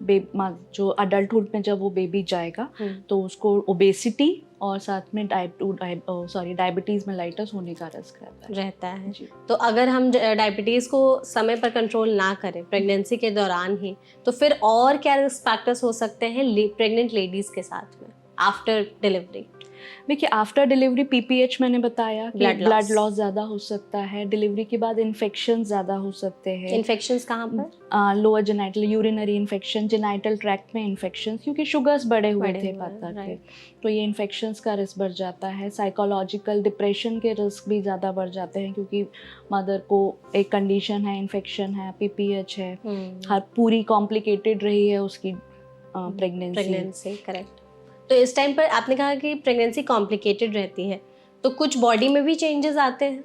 जो अडल्टहुड में जब वो बेबी जाएगा तो उसको ओबेसिटी और साथ में डायबिटीज़ मेलाइटस होने का रिस्क रहता है। जी। तो अगर हम डायबिटीज़ को समय पर कंट्रोल ना करें प्रेगनेंसी के दौरान ही, तो फिर और क्या रिस्क फैक्टर्स हो सकते हैं प्रेग्नेंट लेडीज़ के साथ में आफ्टर डिलीवरी? देखिए, आफ्टर डिलीवरी PPH मैंने बताया कि ब्लड लॉस ज़्यादा हो सकता है। डिलीवरी के बाद इन्फेक्शन ज़्यादा हो सकते हैं। इन्फेक्शंस कहाँ पर? Lower genital urinary infection, genital tract में इन्फेक्शन, क्योंकि शुगर्स बढ़े हुए थे मदर के, तो ये इन्फेक्शंस का रिस्क बढ़ जाता है। साइकोलॉजिकल डिप्रेशन के रिस्क भी ज़्यादा बढ़ जाते हैं क्योंकि मदर को एक कंडीशन है, इन्फेक्शन है, PPH है, हर पूरी कॉम्प्लिकेटेड रही है उसकी प्रेगनेंसी। करेक्ट। तो इस टाइम पर आपने कहा कि प्रेगनेंसी कॉम्प्लिकेटेड रहती है, तो कुछ बॉडी में भी चेंजेस आते हैं?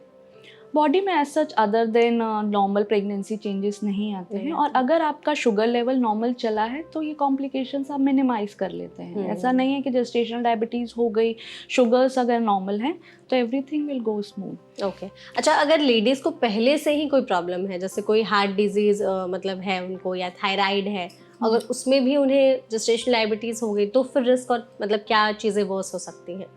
बॉडी में as such other than normal pregnancy changes नहीं आते हैं। और अगर आपका शुगर लेवल नॉर्मल चला है तो ये कॉम्प्लिकेशंस आप मिनिमाइज कर लेते हैं। ऐसा नहीं है कि जेस्टेशनल डायबिटीज़ हो गई, शुगर्स अगर नॉर्मल हैं तो everything will go smooth. Okay. अच्छा, अगर लेडीज़ को पहले से ही कोई प्रॉब्लम है, जैसे कोई हार्ट डिजीज़ मतलब है उनको, या थायराइड है, अगर उसमें भी उन्हें जेस्टेशनल डायबिटीज़ हो गई, तो फिर रिस्क और मतलब क्या चीज़ें वर्स हो सकती हैं?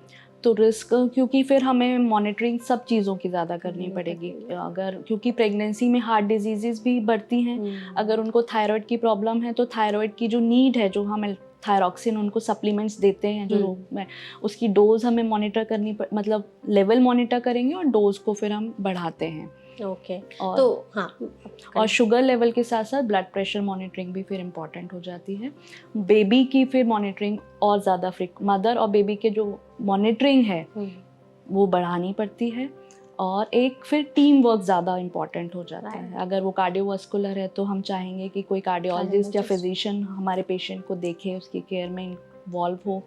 तो रिस्क, क्योंकि फिर हमें मॉनिटरिंग सब चीज़ों की ज़्यादा करनी पड़ेगी। अगर क्योंकि प्रेगनेंसी में हार्ट डिजीज़ेज़ भी बढ़ती हैं। अगर उनको थायराइड की प्रॉब्लम है तो थायराइड की जो नीड है, जो हम थायरॉक्सिन उनको सप्लीमेंट्स देते हैं जो रोग में, उसकी डोज हमें मॉनिटर करनी मतलब लेवल मॉनिटर करेंगे और डोज को फिर हम बढ़ाते हैं। ओके। और तो हाँ, और शुगर लेवल के साथ साथ ब्लड प्रेशर मॉनिटरिंग भी फिर इम्पॉर्टेंट हो जाती है। बेबी की फिर मॉनिटरिंग और ज़्यादा मदर और बेबी के जो मॉनिटरिंग है वो बढ़ानी पड़ती है। और एक फिर टीम वर्क ज़्यादा इम्पॉर्टेंट हो जाता है। अगर वो कार्डियोवास्कुलर है तो हम चाहेंगे कि कोई कार्डियोलॉजिस्ट या फिजिशियन हमारे पेशेंट को देखे, उसकी केयर में इन्वॉल्व हो।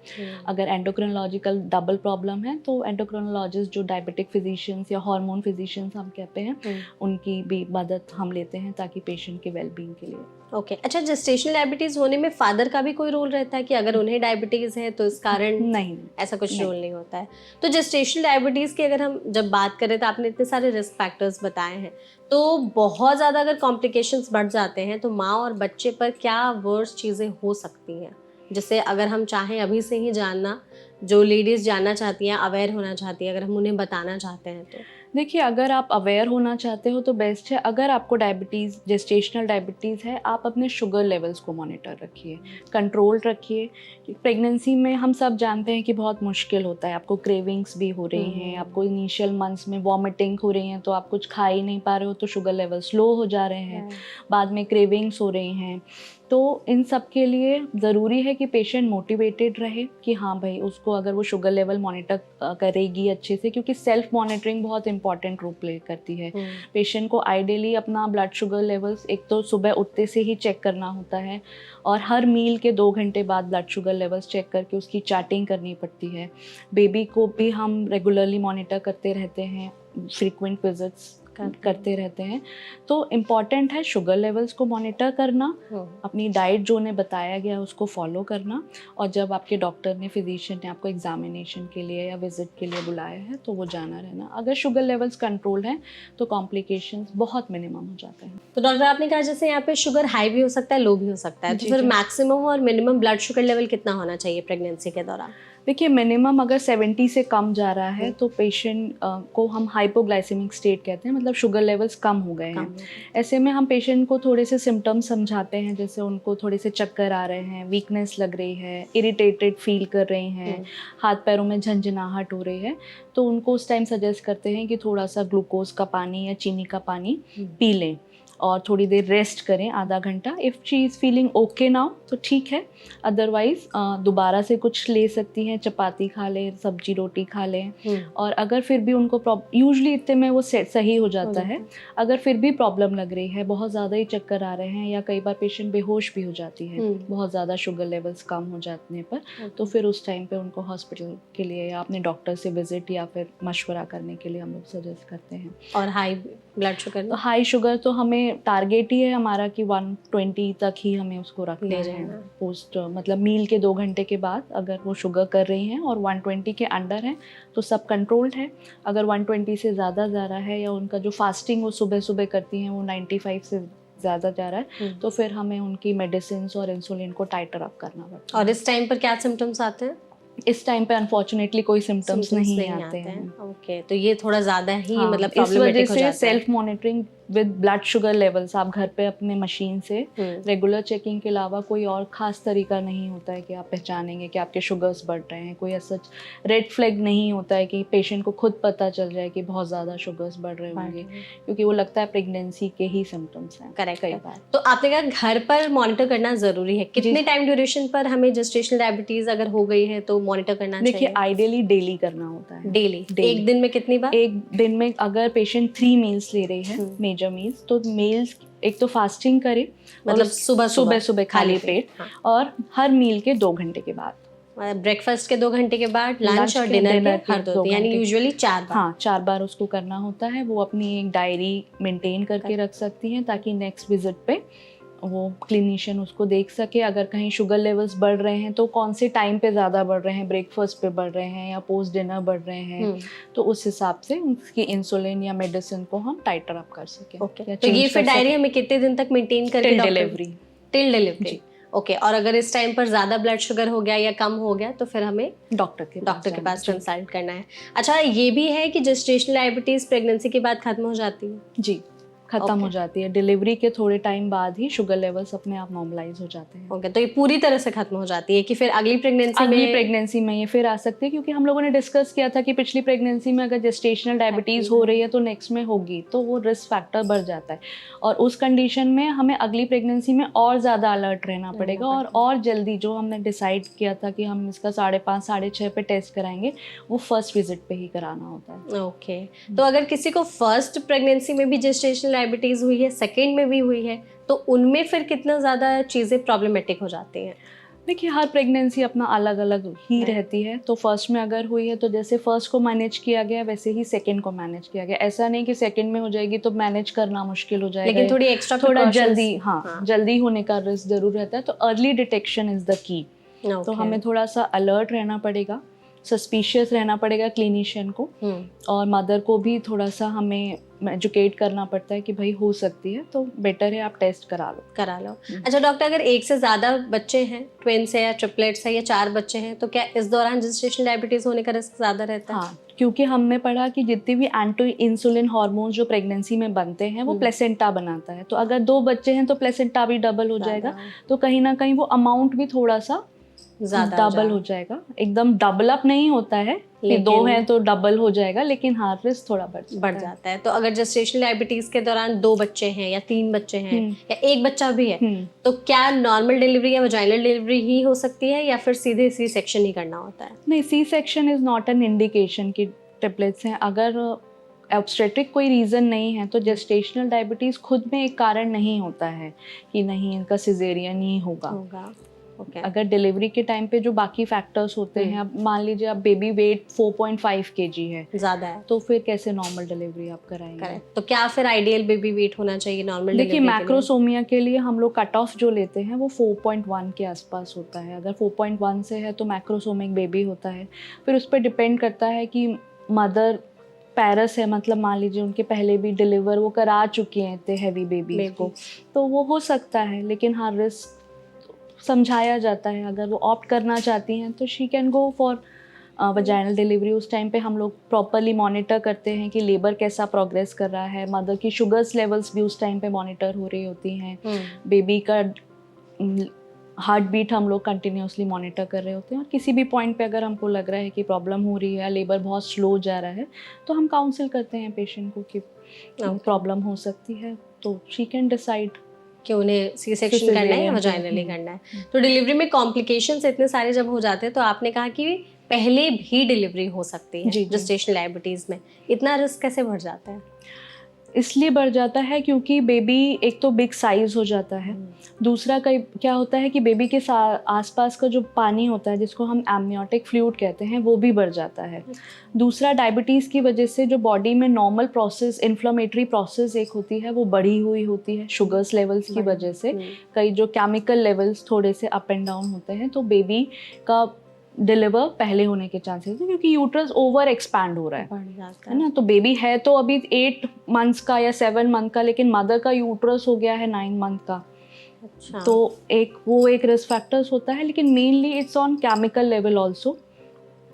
अगर एंडोक्रिनोलॉजिकल डबल प्रॉब्लम है तो एंडोक्रिनोलॉजिस्ट, जो डायबिटिक फिजिशियंस या हार्मोन फिजिशियंस हम कहते हैं, उनकी भी मदद हम लेते हैं ताकि पेशेंट के वेलबींग के लिए। ओके। अच्छा, जेस्टेशनल डायबिटीज़ होने में फादर का भी कोई रोल रहता है कि अगर उन्हें डायबिटीज़ है तो इस कारण? नहीं, ऐसा कुछ रोल नहीं होता है। तो जेस्टेशनल डायबिटीज़ की अगर हम जब बात करें, तो आपने इतने सारे रिस्क फैक्टर्स बताए हैं, तो बहुत ज़्यादा अगर कॉम्प्लिकेशंस बढ़ जाते हैं तो माँ और बच्चे पर क्या वर्स चीज़ें हो सकती हैं, जिससे अगर हम चाहें अभी से ही जानना, जो लेडीज़ जानना चाहती हैं, अवेयर होना चाहती हैं, अगर हम उन्हें बताना चाहते हैं तो? देखिए, अगर आप अवेयर होना चाहते हो तो बेस्ट है, अगर आपको डायबिटीज़, जेस्टेशनल डायबिटीज़ है, आप अपने शुगर लेवल्स को मॉनिटर रखिए, कंट्रोल रखिए। प्रेगनेंसी में हम सब जानते हैं कि बहुत मुश्किल होता है, आपको क्रेविंग्स भी हो रही हैं, आपको इनिशियल मंथ्स में वॉमिटिंग हो रही हैं तो आप कुछ खा ही नहीं पा रहे हो, तो शुगर लेवल स्लो हो जा रहे हैं, बाद में क्रेविंग्स हो रही हैं। तो इन सब के लिए ज़रूरी है कि पेशेंट मोटिवेटेड रहे कि हाँ भाई, उसको अगर वो शुगर लेवल मॉनिटर करेगी अच्छे से, क्योंकि सेल्फ मॉनिटरिंग बहुत इंपॉर्टेंट रोल प्ले करती है। पेशेंट को आइडियली अपना ब्लड शुगर लेवल्स एक तो सुबह उठते से ही चेक करना होता है, और हर मील के 2 घंटे बाद ब्लड शुगर लेवल्स चेक करके उसकी चार्टिंग करनी पड़ती है। बेबी को भी हम रेगुलरली मॉनिटर करते रहते हैं, फ्रीक्वेंट विजिट्स करते रहते हैं। तो इम्पॉर्टेंट है शुगर लेवल्स को मॉनिटर करना, अपनी डाइट जो उन्हें बताया गया उसको फॉलो करना, और जब आपके डॉक्टर ने, फिजिशियन ने आपको एग्जामिनेशन के लिए या विजिट के लिए बुलाया है तो वो जाना रहना। अगर शुगर लेवल्स कंट्रोल हैं तो कॉम्प्लिकेशंस बहुत मिनिमम हो जाते हैं। तो डॉक्टर आपने कहा जैसे यहाँ पे शुगर हाई भी हो सकता है, लो भी हो सकता है, तो फिर मैक्सिमम और मिनिमम ब्लड शुगर लेवल कितना होना चाहिए प्रेगनेंसी के दौरान? देखिए, मिनिमम अगर 70 से कम जा रहा है तो पेशेंट को हम हाइपोग्लाइसेमिक स्टेट कहते हैं, मतलब शुगर लेवल्स कम हो गए हैं। ऐसे में हम पेशेंट को थोड़े से सिम्टम्स समझाते हैं, जैसे उनको थोड़े से चक्कर आ रहे हैं, वीकनेस लग रही है, इरिटेटेड फील कर रही हैं, हाथ पैरों में झंझनाहट हो रही है, तो उनको उस टाइम सजेस्ट करते हैं कि थोड़ा सा ग्लूकोज का पानी या चीनी का पानी पी लें और थोड़ी देर रेस्ट करें, आधा घंटा। If she is feeling okay now तो ठीक है, अदरवाइज़ दोबारा से कुछ ले सकती हैं, चपाती खा लें, सब्जी रोटी खा लें। और अगर फिर भी उनको यूजली इतने में वो सही हो जाता है। अगर फिर भी प्रॉब्लम लग रही है, बहुत ज़्यादा ही चक्कर आ रहे हैं या कई बार पेशेंट बेहोश भी हो जाती है बहुत ज़्यादा शुगर लेवल्स कम हो जाने पर, तो फिर उस टाइम पे उनको हॉस्पिटल के लिए या अपने डॉक्टर से विजिट या फिर मशवरा करने के लिए हम लोग सजेस्ट करते हैं। और high blood sugar? High sugar तो हमें टारगेट ही है हमारा कि 120 तक ही हमें उसको रखना है पोस्ट, मतलब मील के 2 घंटे के बाद अगर वो शुगर कर रही हैं और 120 के अंडर है तो सब कंट्रोल्ड है। अगर 120 से ज़्यादा जा रहा है या उनका जो फास्टिंग वो सुबह सुबह करती हैं वो 95 से ज़्यादा जा रहा है तो फिर हमें उनकी मेडिसिन और इंसुलिन को टाइटर अप करना पड़ता है। और इस टाइम पर क्या सिम्टम्स आते हैं? इस टाइम पे अनफॉर्चुनेटली कोई सिम्टम्स नहीं आते हैं। ओके, तो ये थोड़ा ज़्यादा ही मतलब इस वजह से से self monitoring with blood sugar levels आप घर पे अपने मशीन से रेगुलर चेकिंग के अलावा कोई और ख़ास तरीका नहीं होता है कि आप पहचानेंगे कि आपके शुगर्स बढ़ रहे हैं। कोई ऐसा रेड फ्लैग नहीं होता है कि पेशेंट को खुद पता चल जाए कि बहुत ज़्यादा शुगर्स बढ़ रहे होंगे, क्योंकि वो लगता है प्रेगनेंसी के ही सिम्टम्स हैं। करेक्ट, कई बार। तो आपने कहा घर पर मॉनिटर करना ज़रूरी है, कितने टाइम ड्यूरेशन पर हमें जेस्टेशनल डायबिटीज़ अगर हो गई है तो मॉनिटर करना चाहिए? देखिए, आइडियली डेली करना होता है। डेली? एक दिन में कितनी बार? एक दिन में अगर पेशेंट 3 मील्स ले रही है, मेजर मील्स, तो मील्स एक तो फास्टिंग करे, मतलब सुबह खाली पेट, और हर मील के 2 घंटे के बाद, ब्रेकफास्ट के 2 घंटे के बाद, लंच और डिनर के हर 2, यानी यूजुअली 4 बार। हाँ, 4 बार उसको करना होता है। वो अपनी एक डायरी मेंटेन करके रख सकती हैं ताकि नेक्स्ट विजिट पे वो क्लिनिशियन उसको देख सके। अगर कहीं शुगर लेवल्स बढ़ रहे हैं तो कौन से टाइम पे ज़्यादा बढ़ रहे हैं, ब्रेकफास्ट पे बढ़ रहे हैं या पोस्ट डिनर बढ़ रहे हैं, तो उस हिसाब से उसकी इंसुलिन या मेडिसिन को हम टाइटर अप कर सकें। तो ये फिर डायरी हमें कितने दिन तक मेंटेन करके? Till delivery. Till delivery, okay. और अगर इस टाइम पर ज़्यादा ब्लड शुगर हो गया या कम हो गया तो फिर हमें डॉक्टर के पास कंसल्ट करना है। अच्छा, ये भी है कि जेस्टेशनल डायबिटीज़ प्रेगनेंसी के बाद खत्म हो जाती है? जी, खत्म हो जाती है। डिलीवरी के थोड़े टाइम बाद ही शुगर लेवल्स अपने आप नॉर्मलाइज हो जाते हैं। ओके, तो ये पूरी तरह से खत्म हो जाती है कि फिर अगली प्रेगनेंसी में ये फिर आ सकती है, क्योंकि हम लोगों ने डिस्कस किया था कि पिछली प्रेगनेंसी में अगर जेस्टेशनल डायबिटीज़ हो रही है तो नेक्स्ट में होगी, तो वो रिस्क फैक्टर बढ़ जाता है और उस कंडीशन में हमें अगली प्रेगनेंसी में और ज़्यादा अलर्ट रहना पड़ेगा और जल्दी, जो हमने डिसाइड किया था कि हम इसका 5.5 6.5 पे टेस्ट कराएंगे, वो फर्स्ट विजिट पे ही कराना होता है। ओके, तो अगर किसी को फर्स्ट प्रेगनेंसी में भी जेस्टेशनल डायबिटीज़ हुई है, सेकेंड में भी हुई है, तो उनमें फिर कितना ज़्यादा चीज़ें प्रॉब्लमेटिक हो जाती हैं? देखिए, हर प्रेगनेंसी अपना अलग अलग ही रहती है। तो फर्स्ट में अगर हुई है तो जैसे फर्स्ट को मैनेज किया गया वैसे ही सेकंड को मैनेज किया गया। ऐसा नहीं कि सेकंड में हो जाएगी तो मैनेज करना मुश्किल हो जाएगा, लेकिन थोड़ी एक्स्ट्रा थोड़ा जल्दी जल्दी होने का रिस्क जरूर रहता है। तो early detection is the key. तो हमें थोड़ा सा अलर्ट रहना पड़ेगा, सस्पिशियस रहना पड़ेगा क्लिनिशियन को, और मदर को भी थोड़ा सा हमें एजुकेट करना पड़ता है कि भाई हो सकती है, तो बेटर है आप टेस्ट करा लो। अच्छा डॉक्टर, अगर एक से ज़्यादा बच्चे हैं, ट्विन्स है या ट्रिपलेट्स है या 4 बच्चे हैं, तो क्या इस दौरान जेस्टेशनल डायबिटीज़ होने का रिस्क ज़्यादा रहता है? हाँ, क्योंकि हमने पढ़ा कि जितने भी एंटी इंसुलिन हार्मोन्स जो प्रेगनेंसी में बनते हैं वो प्लेसेंटा बनाता है। तो अगर 2 बच्चे हैं तो प्लेसेंटा भी डबल हो जाएगा, तो कहीं ना कहीं वो अमाउंट भी थोड़ा सा डबल हो जाएगा। एकदम डबल अप नहीं होता है कि 2 हैं तो डबल हो जाएगा, लेकिन हाँ रिस्क थोड़ा बढ़ जाता है। तो अगर जेस्टेशनल डायबिटीज के दौरान 2 बच्चे हैं या 3 बच्चे हैं या 1 बच्चा भी है, तो क्या नॉर्मल डिलीवरी या वजाइनल डिलीवरी ही हो सकती है या फिर सीधे सी सेक्शन ही करना होता है? नहीं, C section is not an indication कि ट्रिपलेट्स हैं। अगर ऑब्स्टेट्रिक कोई रीज़न नहीं है तो जेस्टेशनल डायबिटीज़ खुद में एक कारण नहीं होता है कि नहीं इनका सिजेरियन ही होगा। Okay. अगर डिलीवरी के टाइम पे जो बाकी फैक्टर्स होते हैं, अब मान लीजिए आप बेबी वेट 4.5 kg है, ज्यादा है, तो फिर कैसे नॉर्मल डिलीवरी आप कराएंगे? करेक्ट। तो क्या फिर आइडियल बेबी वेट होना चाहिए नॉर्मल देखिए, डिलीवरी के लिए? मैक्रोसोमिया के लिए हम लोग कट ऑफ जो लेते हैं वो 4.1 के आसपास होता है। अगर 4.1 से है तो मैक्रोसोमिक बेबी होता है। फिर उस पर डिपेंड करता है कि मदर पैरस है, मतलब मान लीजिए उनके पहले भी डिलीवर वो करा चुके हैं इतने हैवी बेबीज को, तो वो हो सकता है। लेकिन हाँ, रिस्क समझाया जाता है। अगर वो ऑप्ट करना चाहती हैं तो she can go for vaginal delivery. उस टाइम पे हम लोग प्रॉपरली मॉनिटर करते हैं कि लेबर कैसा प्रोग्रेस कर रहा है, मदर की शुगर्स लेवल्स भी उस टाइम पे मॉनिटर हो रही होती हैं, बेबी का हार्ट बीट हम लोग कंटिन्यूसली मॉनिटर कर रहे होते हैं। और किसी भी पॉइंट पे अगर हमको लग रहा है कि प्रॉब्लम हो रही है, लेबर बहुत स्लो जा रहा है, तो हम काउंसिल करते हैं पेशेंट को कि प्रॉब्लम हो सकती है, तो शी कैन डिसाइड कि उन्हें सी सेक्शन करना है या वजाइनली करना है। तो डिलीवरी में कॉम्प्लिकेशंस इतने सारे जब हो जाते हैं, तो आपने कहा कि पहले भी डिलीवरी हो सकती है जेस्टेशनल डायबिटीज में, इतना रिस्क कैसे बढ़ जाता है? इसलिए बढ़ जाता है क्योंकि बेबी एक तो बिग साइज हो जाता है, दूसरा कई क्या होता है कि बेबी के आसपास का जो पानी होता है, जिसको हम एमनियोटिक फ्लूइड कहते हैं, वो भी बढ़ जाता है। दूसरा, डायबिटीज़ की वजह से जो बॉडी में नॉर्मल प्रोसेस, इन्फ्लेमेटरी प्रोसेस एक होती है, वो बढ़ी हुई होती है शुगर्स लेवल्स की वजह से। कई जो केमिकल लेवल्स थोड़े से अप एंड डाउन होते हैं, तो बेबी का डिलीवर पहले होने के चांसेस हैं, क्योंकि यूट्रस ओवर एक्सपैंड हो रहा है ना। तो बेबी है तो अभी 8 मंथ्स का या 7 मंथ का, लेकिन मदर का यूट्रस हो गया है 9 मंथ का। अच्छा। तो एक रिस्क फैक्टर्स होता है, लेकिन mainly it's on chemical level also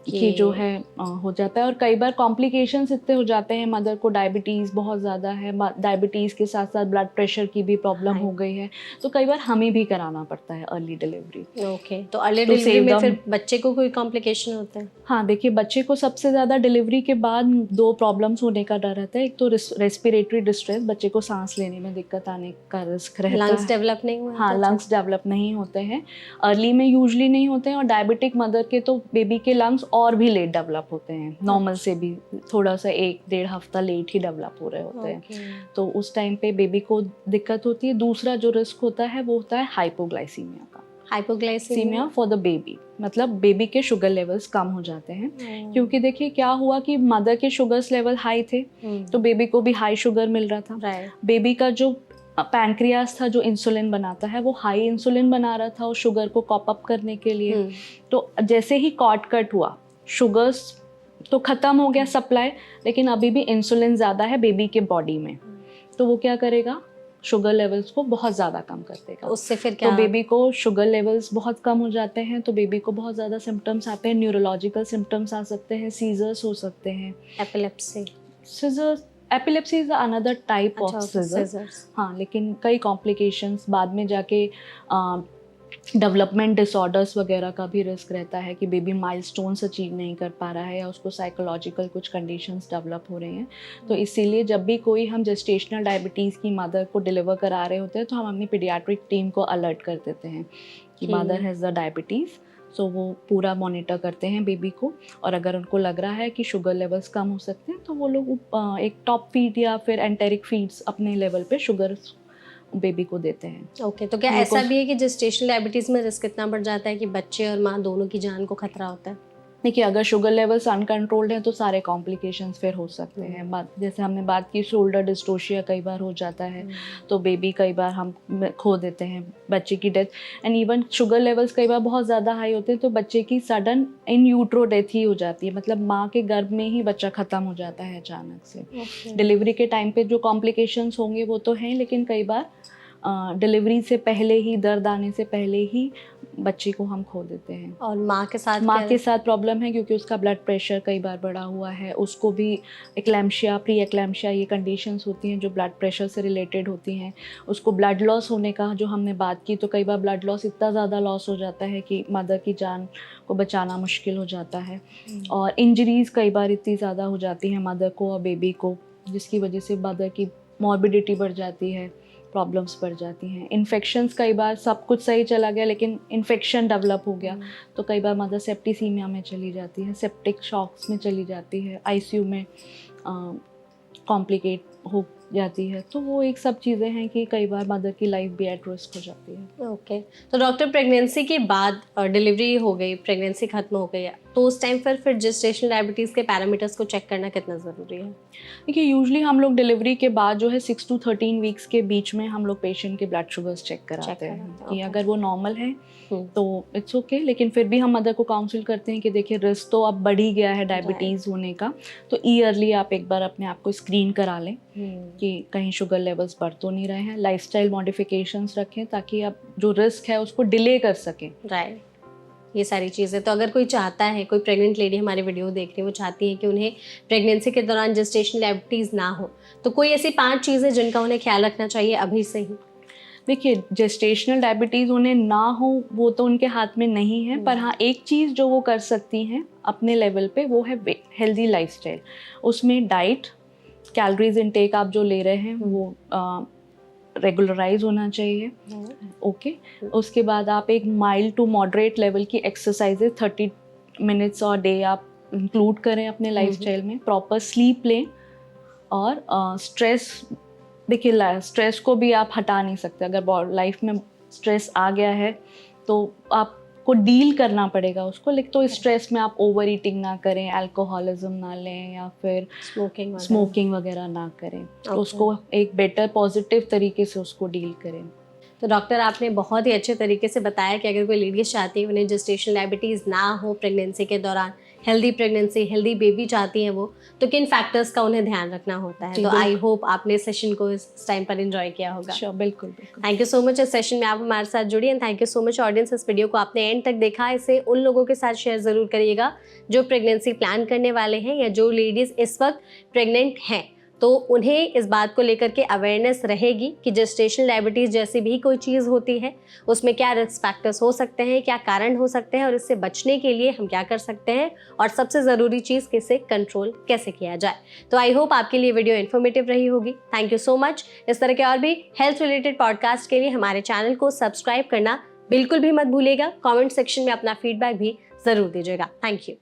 कि जो है हो जाता है। और कई बार कॉम्प्लिकेशंस इतने हो जाते हैं, मदर को डायबिटीज़ बहुत ज़्यादा है, डायबिटीज़ के साथ साथ ब्लड प्रेशर की भी प्रॉब्लम हो गई है, तो कई बार हमें भी कराना पड़ता है अर्ली डिलीवरी। ओके, तो अर्ली डिलीवरी में फिर बच्चे को कोई कॉम्प्लिकेशन होता है? हाँ, देखिए, बच्चे को सबसे ज़्यादा डिलीवरी के बाद 2 प्रॉब्लम्स होने का डर रहता है। एक तो रेस्पिरेटरी डिस्ट्रेस, बच्चे को सांस लेने में दिक्कत आने का रिस्क रहता है। लंग्स डेवलप नहीं हुए? हाँ, लंग्स डेवलप नहीं होते हैं, अर्ली में यूजली नहीं होते हैं। और डायबिटिक मदर के तो बेबी के लंग्स और भी लेट डेवलप होते हैं, नॉर्मल से भी थोड़ा सा 1-1.5 हफ्ता लेट ही डेवलप हो रहे होते हैं। तो उस टाइम पे बेबी को दिक्कत होती है। दूसरा जो रिस्क होता है वो होता है हाइपोग्लाइसीमिया का। हाइपोग्लाइसीमिया फॉर द बेबी, मतलब बेबी के शुगर लेवल्स कम हो जाते हैं। क्योंकि देखिए क्या हुआ कि मदर के शुगर्स लेवल हाई थे, तो बेबी को भी हाई शुगर मिल रहा था। बेबी का जो पैनक्रियास था, जो इंसुलिन बनाता है, वो हाई इंसुलिन बना रहा था उस शुगर को कॉप अप करने के लिए। तो जैसे ही कॉर्ड कट हुआ, शुगर्स तो ख़त्म हो गया सप्लाई, लेकिन अभी भी इंसुलिन ज़्यादा है बेबी के बॉडी में, तो वो क्या करेगा, शुगर लेवल्स को बहुत ज़्यादा कम कर देगा। उससे फिर क्या? तो बेबी को शुगर लेवल्स बहुत कम हो जाते हैं, तो बेबी को बहुत ज़्यादा सिम्टम्स आते हैं, न्यूरोलॉजिकल सिम्टम्स आ सकते हैं, सीजर्स हो सकते हैं, epilepsy is another type of seizures. हाँ, लेकिन कई कॉम्प्लिकेशंस बाद में जाके डेवलपमेंट डिसऑर्डर्स वगैरह का भी रिस्क रहता है कि बेबी माइलस्टोन्स अचीव नहीं कर पा रहा है, या उसको साइकोलॉजिकल कुछ कंडीशंस डेवलप हो रही हैं। तो इसीलिए जब भी कोई हम जेस्टेशनल डायबिटीज़ की मदर को डिलीवर करा रहे होते हैं, तो हम अपनी पीडियाट्रिक टीम को अलर्ट कर देते हैं कि मदर हैज़ द डायबिटीज़। सो वो पूरा मॉनिटर करते हैं बेबी को, और अगर उनको लग रहा है कि शुगर लेवल्स कम हो सकते हैं, तो वो लोग एक टॉप फीड या फिर एंटेरिक फीड्स अपने लेवल पे शुगर बेबी को देते हैं। ओके, तो क्या ऐसा भी है कि जेस्टेशनल डायबिटीज़ में रिस्क इतना बढ़ जाता है कि बच्चे और माँ दोनों की जान को खतरा होता है? देखिए, अगर शुगर लेवल्स अनकंट्रोल्ड हैं तो सारे कॉम्प्लिकेशंस फिर हो सकते हैं। जैसे हमने बात की, शोल्डर डिस्टोशिया कई बार हो जाता है, तो बेबी कई बार हम खो देते हैं, बच्चे की death. And even sugar levels कई बार बहुत ज़्यादा हाई होते हैं, तो बच्चे की सडन इन यूट्रो डेथ ही हो जाती है, मतलब माँ के गर्भ में ही बच्चा ख़त्म हो जाता है अचानक से। डिलीवरी के टाइम पे जो कॉम्प्लिकेशंस होंगे वो तो हैं, लेकिन कई बार डिलीवरी से पहले ही, दर्द आने से पहले ही बच्चे को हम खो देते हैं। और माँ के साथ प्रॉब्लम है, क्योंकि उसका ब्लड प्रेशर कई बार बढ़ा हुआ है, उसको भी एक्लैम्शिया, प्री एक्लैम्शिया, ये कंडीशंस होती हैं जो ब्लड प्रेशर से रिलेटेड होती हैं। उसको ब्लड लॉस होने का जो हमने बात की, तो कई बार ब्लड लॉस इतना ज़्यादा लॉस हो जाता है कि मदर की जान को बचाना मुश्किल हो जाता है। और इंजरीज़ कई बार इतनी ज़्यादा हो जाती हैं मदर को और बेबी को, जिसकी वजह से मदर की मॉर्बिडिटी बढ़ जाती है, प्रॉब्लम्स बढ़ जाती हैं। इन्फेक्शंस, कई बार सब कुछ सही चला गया लेकिन इन्फेक्शन डेवलप हो गया, तो कई बार मदर सेप्टिसीमिया में चली जाती है, सेप्टिक शॉक्स में चली जाती है, आईसीयू में कॉम्प्लिकेट जाती है, तो वो एक सब चीज़ें हैं कि कई बार मदर की लाइफ भी एट रिस्क हो जाती है। ओके, तो डॉक्टर प्रेगनेंसी के बाद डिलीवरी हो गई, प्रेगनेंसी खत्म हो गई, तो उस टाइम पर फिर जेस्टेशनल डायबिटीज़ के पैरामीटर्स को चेक करना कितना ज़रूरी है? देखिए, यूजुअली हम लोग डिलीवरी के बाद जो है 6 to 13 वीक्स के बीच में हम लोग पेशेंट के ब्लड शुगर्स चेक कराते हैं कि ओके। अगर वो नॉर्मल है हम्म। तो इट्स ओके, लेकिन फिर भी हम मदर को काउंसिल करते हैं कि देखिए रिस्क तो अब बढ़ ही गया है डायबिटीज़ होने का, तो ईयरली आप एक बार अपने आप को स्क्रीन करा लें कि कहीं शुगर लेवल्स बढ़ तो नहीं रहे हैं। लाइफस्टाइल मॉडिफिकेशंस रखें ताकि आप जो रिस्क है उसको डिले कर सकें। राइट, ये सारी चीज़ें। तो अगर कोई चाहता है, कोई प्रेग्नेंट लेडी हमारे वीडियो देख रही है, वो चाहती है कि उन्हें प्रेगनेंसी के दौरान जेस्टेशनल डायबिटीज़ ना हो, तो कोई ऐसी 5 चीज़ें जिनका उन्हें ख्याल रखना चाहिए अभी से ही? देखिए, जेस्टेशनल डायबिटीज़ उन्हें ना हो वो तो उनके हाथ में नहीं है, पर हाँ एक चीज़ जो वो कर सकती हैं अपने लेवल पे वो है हेल्दी लाइफस्टाइल। उसमें डाइट, कैलोरीज इनटेक आप जो ले रहे हैं वो रेगुलराइज होना चाहिए। ओके, उसके बाद आप एक माइल्ड टू मॉडरेट लेवल की एक्सरसाइजेज 30 मिनट्स और डे आप इंक्लूड करें अपने लाइफस्टाइल में। प्रॉपर स्लीप लें और स्ट्रेस, देखिए स्ट्रेस को भी आप हटा नहीं सकते। अगर लाइफ में स्ट्रेस आ गया है तो आपको डील करना पड़ेगा उसको, लेकिन तो स्ट्रेस में आप ओवर ईटिंग ना करें, अल्कोहलिज्म ना लें या फिर स्मोकिंग वगैरह ना करें। तो उसको एक बेटर पॉजिटिव तरीके से उसको डील करें। तो डॉक्टर, आपने बहुत ही अच्छे तरीके से बताया कि अगर कोई लेडीज चाहती है उन्हें जेस्टेशनल डायबिटीज़ ना हो प्रेगनेंसी के दौरान, हेल्दी प्रेगनेंसी, हेल्दी बेबी चाहती हैं वो, तो किन फैक्टर्स का उन्हें ध्यान रखना होता है। तो आई होप आपने सेशन को इस टाइम पर एंजॉय किया होगा। श्योर, बिल्कुल बिल्कुल। थैंक यू सो मच इस सेशन में आप हमारे साथ जुड़ी, and thank you so much audience, इस वीडियो को आपने एंड तक देखा। इसे उन लोगों के साथ शेयर ज़रूर करिएगा जो प्रेगनेंसी प्लान करने वाले हैं या जो लेडीज़ इस वक्त प्रेग्नेंट हैं, तो उन्हें इस बात को लेकर के अवेयरनेस रहेगी कि जेस्टेशनल डायबिटीज़ जैसी भी कोई चीज़ होती है उसमें क्या रिस्क फैक्टर्स हो सकते हैं, क्या कारण हो सकते हैं और इससे बचने के लिए हम क्या कर सकते हैं, और सबसे ज़रूरी चीज़ कि इसे कंट्रोल कैसे किया जाए। तो आई होप आपके लिए वीडियो इन्फॉर्मेटिव रही होगी। Thank you so much. इस तरह के और भी हेल्थ रिलेटेड पॉडकास्ट के लिए हमारे चैनल को सब्सक्राइब करना बिल्कुल भी मत भूलिएगा। कॉमेंट सेक्शन में अपना फीडबैक भी ज़रूर दीजिएगा। Thank you.